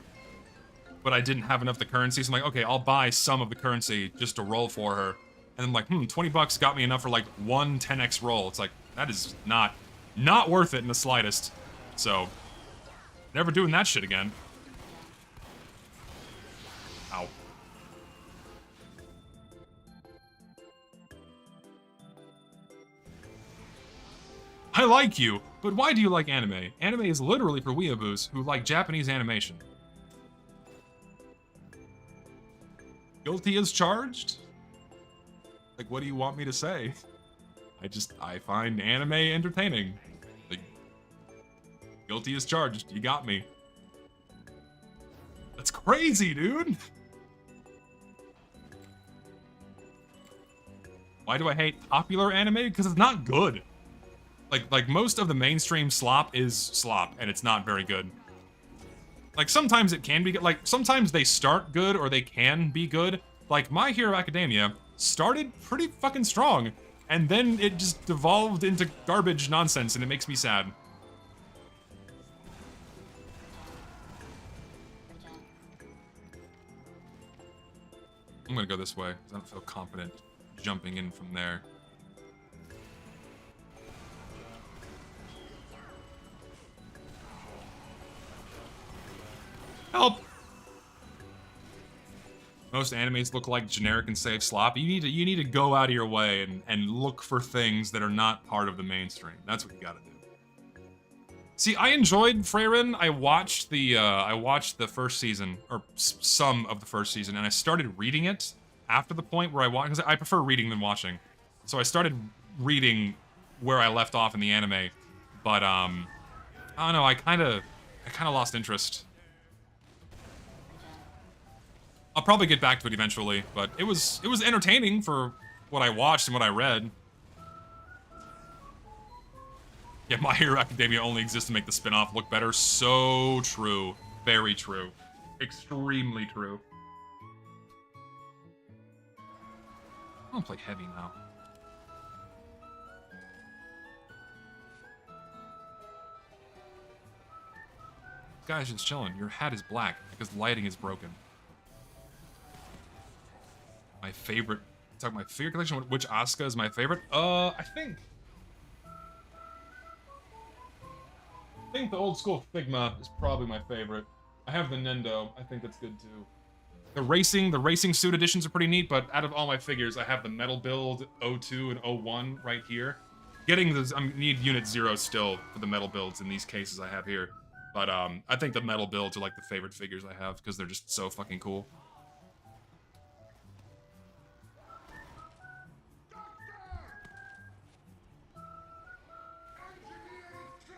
but I didn't have enough of the currency, so I'm like, okay, I'll buy some of the currency just to roll for her. And I'm like, 20 bucks got me enough for like one 10x roll. It's like, that is not worth it in the slightest. So, never doing that shit again. Ow. I like you, but why do you like anime? Anime is literally for weeaboos who like Japanese animation. Guilty as charged? Like, what do you want me to say? I find anime entertaining. Like, guilty as charged. You got me. That's crazy, dude. Why do I hate popular anime? Because it's not good. Like most of the mainstream slop is slop, and it's not very good. Like, sometimes it can be good. Like, sometimes they start good, or they can be good. Like, My Hero Academia started pretty fucking strong, and then it just devolved into garbage nonsense, and it makes me sad. I'm gonna go this way, because I don't feel confident jumping in from there. Help! Most animes look like generic and safe slop. You need to go out of your way and look for things that are not part of the mainstream. That's what you gotta do. See, I enjoyed Freyrin. I watched the first season, or some of the first season, and I started reading it after the point where I watched, because I prefer reading than watching. So I started reading where I left off in the anime, but I don't know, I kinda lost interest. I'll probably get back to it eventually, but it was entertaining for what I watched and what I read. Yeah, My Hero Academia only exists to make the spin-off look better. So true. Very true. Extremely true. I don't play heavy now. This guy's just chilling. Your hat is black because lighting is broken. My favorite. Talk my favorite collection. Which Asuka is my favorite? I think the old school Figma is probably my favorite. I have the Nendo. I think that's good too. The racing suit editions are pretty neat, but out of all my figures, I have the metal build 02 and 01 right here. Getting those, I need unit 0 still for the metal builds in these cases I have here. But I think the metal builds are like the favorite figures I have because they're just so fucking cool.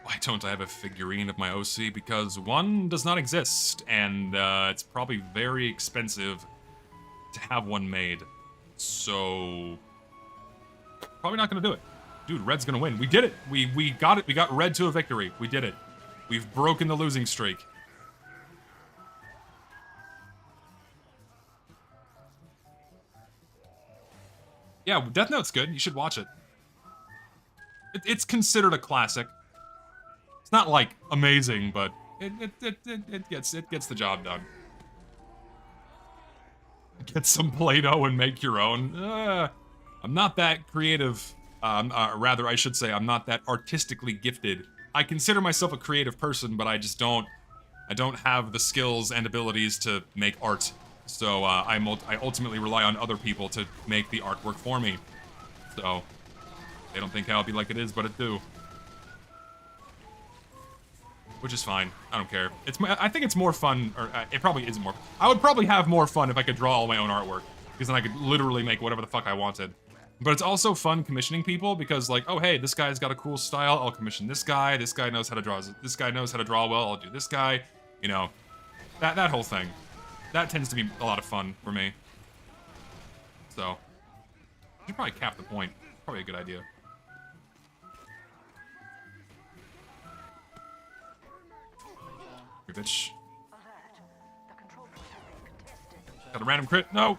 Why don't I have a figurine of my OC? Because one does not exist, and it's probably very expensive to have one made. So, probably not gonna do it. Dude, red's gonna win. We did it. We got it. We got red to a victory. We did it. We've broken the losing streak. Yeah, Death Note's good. You should watch it. It's considered a classic. It's not like amazing, but it gets the job done. Get some Play-Doh and make your own. I'm not that creative. Rather, I should say, I'm not that artistically gifted. I consider myself a creative person, but I just don't. I don't have the skills and abilities to make art. So I ultimately rely on other people to make the artwork for me. So they don't think I'll be like it is, but it do. Which is fine. I don't care. I think it's more fun, or it probably isn't more. I would probably have more fun if I could draw all my own artwork, because then I could literally make whatever the fuck I wanted. But it's also fun commissioning people because, like, oh hey, this guy's got a cool style. I'll commission this guy. This guy knows how to draw. This guy knows how to draw well. I'll do this guy. You know, that whole thing. That tends to be a lot of fun for me. So, you should probably cap the point. Probably a good idea. Hey, bitch. Got a random crit? No!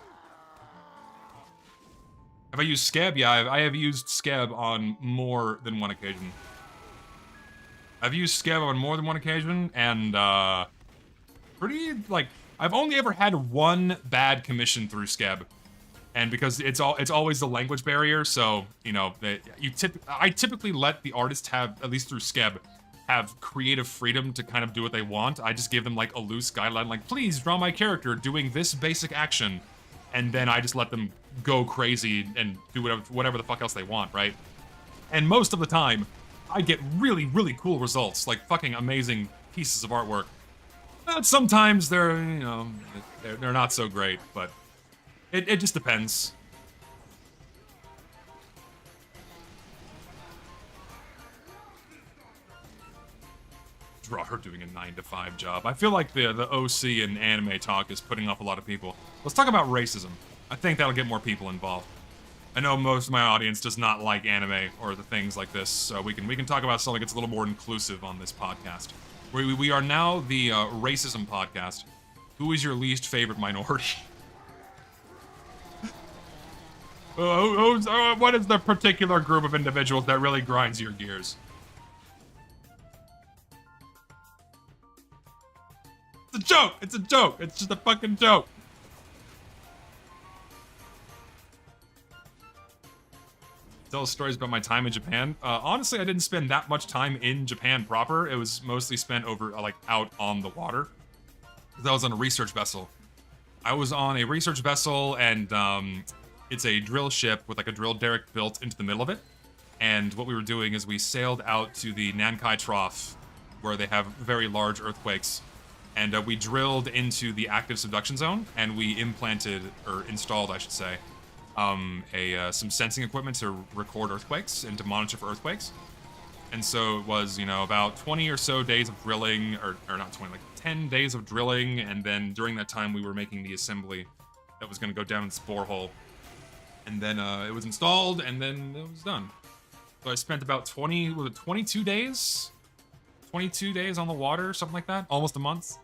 Have I used Scab? Yeah, I have used Scab on more than one occasion. I've used Scab on more than one occasion, and, pretty, like, I've only ever had one bad commission through Scab. And because it's always the language barrier, so, you know, I typically let the artist have, at least through Scab, have creative freedom to kind of do what they want. I just give them, like, a loose guideline, like, please draw my character doing this basic action. And then I just let them go crazy and do whatever the fuck else they want, right? And most of the time, I get really, really cool results, like fucking amazing pieces of artwork. But sometimes they're, you know, they're not so great, but it just depends. Draw her doing a 9-to-5 job. I feel like the OC and anime talk is putting off a lot of people. Let's talk about racism. I think that'll get more people involved. I know most of my audience does not like anime or the things like this, so we can talk about something that's a little more inclusive on this podcast. We are now the racism podcast. Who is your least favorite minority? What is the particular group of individuals that really grinds your gears? It's a joke! It's a joke! It's just a fucking joke! Tell stories about my time in Japan. Honestly, I didn't spend that much time in Japan proper. It was mostly spent over, like, out on the water. Because I was on a research vessel. I was on a research vessel, and it's a drill ship with, like, a drill derrick built into the middle of it. And what we were doing is we sailed out to the Nankai Trough, where they have very large earthquakes. And we drilled into the active subduction zone, and we implanted, or installed, I should say, some sensing equipment to record earthquakes and to monitor for earthquakes. And so it was, you know, about 20 or so days of drilling, or not 20, like 10 days of drilling, and then during that time we were making the assembly that was going to go down its borehole. And then it was installed, and then it was done. So I spent about 22 days? 22 days on the water, something like that, almost a month.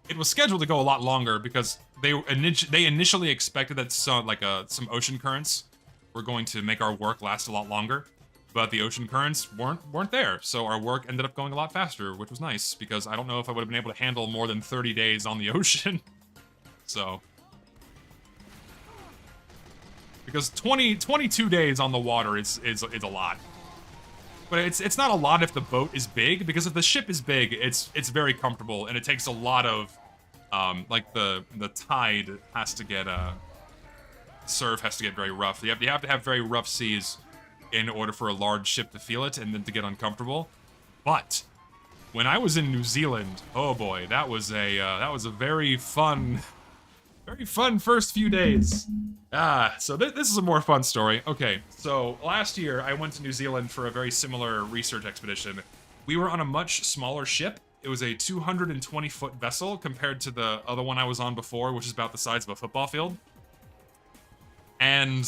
It was scheduled to go a lot longer because they initially expected that some ocean currents were going to make our work last a lot longer, but the ocean currents weren't there, so our work ended up going a lot faster, which was nice because I don't know if I would have been able to handle more than 30 days on the ocean. So, because 22 days on the water is a lot. But it's not a lot if the boat is big, because if the ship is big, it's very comfortable, and it takes a lot of, like the tide has to get, surf has to get very rough. You have to have very rough seas in order for a large ship to feel it and then to get uncomfortable. But when I was in New Zealand, oh boy, that was a very fun first few days. So this is a more fun story. Okay, so last year I went to New Zealand for a very similar research expedition. We were on a much smaller ship. It was a 220-foot vessel compared to the other one I was on before, which is about the size of a football field. And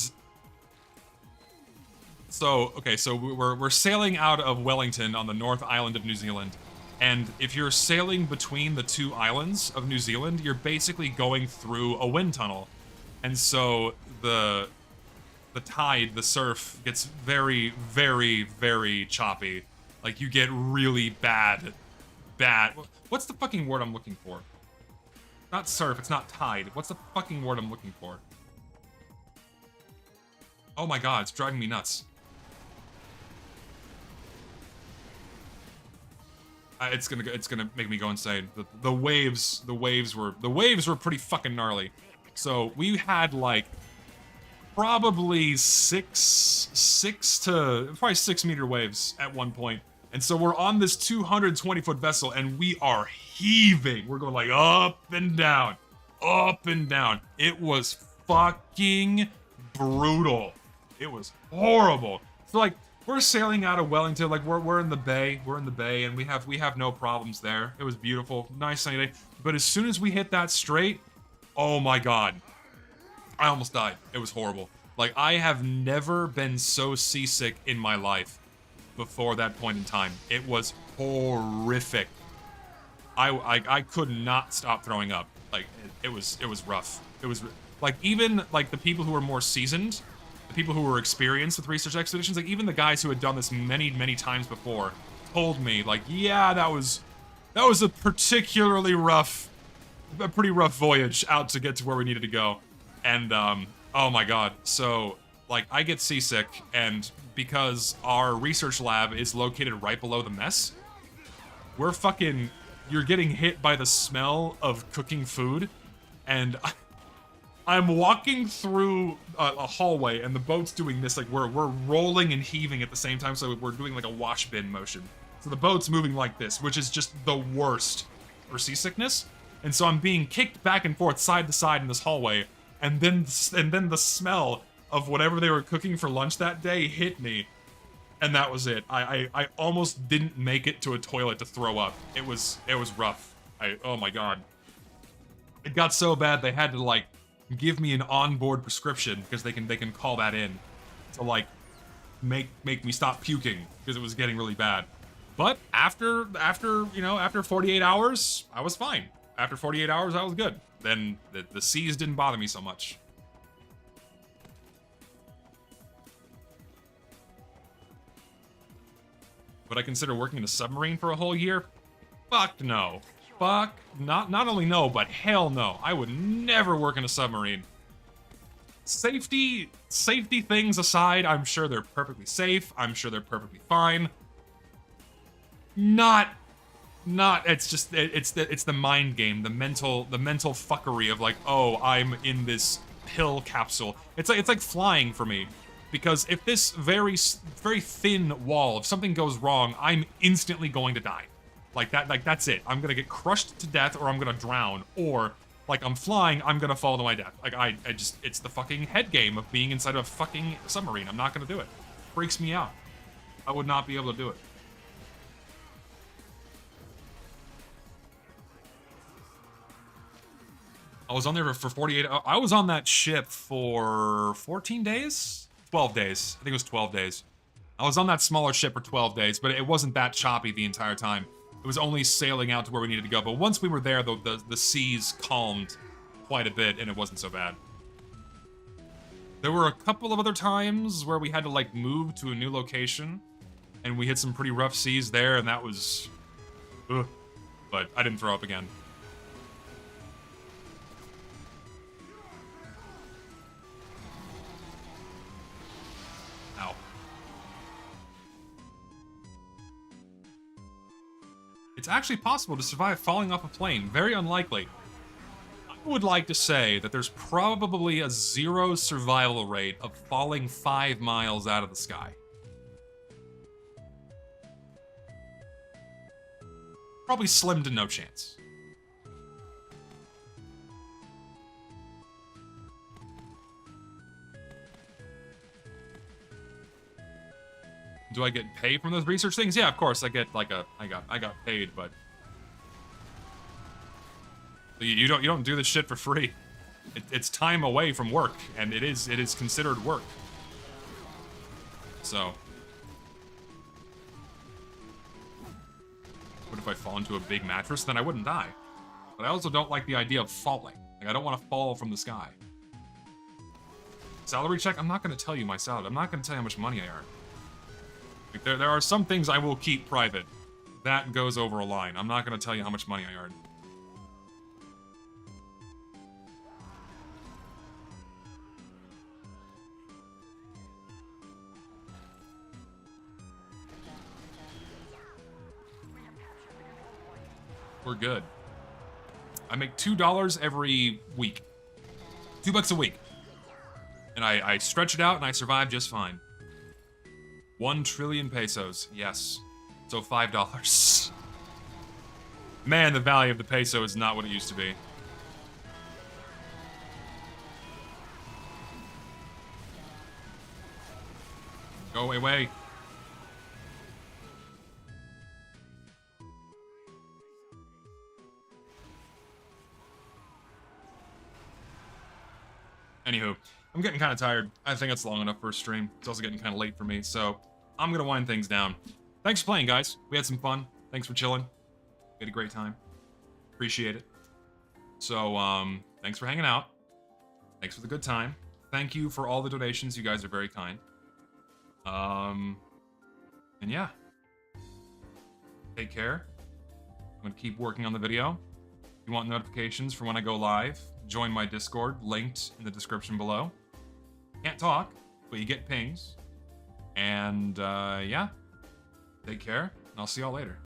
So, okay, so we're sailing out of Wellington on the North Island of New Zealand. And if you're sailing between the two islands of New Zealand, you're basically going through a wind tunnel. And so the tide, the surf, gets very, very, very choppy. Like, you get really bad. What's the fucking word I'm looking for? Not surf, it's not tide. What's the fucking word I'm looking for? Oh my god, it's driving me nuts. It's gonna make me go insane. The waves were pretty fucking gnarly. So we had like probably six to probably 6 meter waves at one point. And so we're on this 220-foot vessel and we are heaving. We're going like up and down, up and down. It was fucking brutal. It was horrible. So like we're sailing out of Wellington, like we're in the bay, and we have no problems there. It was beautiful, nice sunny day. But as soon as we hit that strait, oh my god, I almost died. It was horrible. Like I have never been so seasick in my life before that point in time. It was horrific. I could not stop throwing up. Like it was rough. It was like even like the people who were more seasoned, the people who were experienced with research expeditions, like even the guys who had done this many times before, told me like, yeah, that was a pretty rough voyage out to get to where we needed to go. And oh my god, so like I get seasick, and because our research lab is located right below the mess, you're getting hit by the smell of cooking food, and I'm walking through a hallway, and the boat's doing this, like, we're rolling and heaving at the same time, so we're doing, like, a wash bin motion. So the boat's moving like this, which is just the worst for seasickness. And so I'm being kicked back and forth, side to side in this hallway, and then the smell of whatever they were cooking for lunch that day hit me, and that was it. I almost didn't make it to a toilet to throw up. It was rough. Oh my god. It got so bad they had to, like, give me an onboard prescription, because they can call that in to like make me stop puking, because it was getting really bad. But after 48 hours, I was fine. After 48 hours, I was good. Then the seas didn't bother me so much. Would I consider working in a submarine for a whole year? Fuck no. Fuck, not only no, but hell no. I would never work in a submarine. Safety things aside, I'm sure they're perfectly safe. I'm sure they're perfectly fine. It's the mind game, the mental fuckery of like, oh, I'm in this pill capsule. It's like flying for me. Because if this very thin wall, if something goes wrong, I'm instantly going to die. Like that's it. I'm gonna get crushed to death, or I'm gonna drown, or like I'm flying, I'm gonna fall to my death. Like I just, it's the fucking head game of being inside of a fucking submarine. I'm not gonna do it. Freaks me out. I would not be able to do it. I was on there for 48. I was on that ship for 14 days, 12 days. I think it was 12 days. I was on that smaller ship for 12 days, but it wasn't that choppy the entire time. It was only sailing out to where we needed to go. But once we were there, the seas calmed quite a bit, and it wasn't so bad. There were a couple of other times where we had to, like, move to a new location, and we hit some pretty rough seas there, and that was... ugh. But I didn't throw up again. Ow. It's actually possible to survive falling off a plane. Very unlikely. I would like to say that there's probably a 0 survival rate of falling 5 miles out of the sky. Probably slim to no chance. Do I get paid from those research things? Yeah, of course. I get like I got paid, but you don't do this shit for free. It's time away from work, and it is considered work. So. What if I fall into a big mattress? Then I wouldn't die. But I also don't like the idea of falling. Like, I don't want to fall from the sky. Salary check? I'm not going to tell you my salary. I'm not going to tell you how much money I earn. Like, there are some things I will keep private. That goes over a line. I'm not going to tell you how much money I earn. We're good. I make $2 every week. $2 a week. And I stretch it out and I survive just fine. 1 trillion pesos. Yes. So $5. Man, the value of the peso is not what it used to be. Go away. Anywho, I'm getting kind of tired. I think it's long enough for a stream. It's also getting kind of late for me, so I'm gonna wind things down. Thanks for playing, guys. We had some fun. Thanks for chilling. We had a great time. Appreciate it. So, thanks for hanging out. Thanks for the good time. Thank you for all the donations. You guys are very kind. And yeah. Take care. I'm gonna keep working on the video. If you want notifications for when I go live, join my Discord, linked in the description below. Can't talk, but you get pings. And, yeah. Take care, and I'll see y'all later.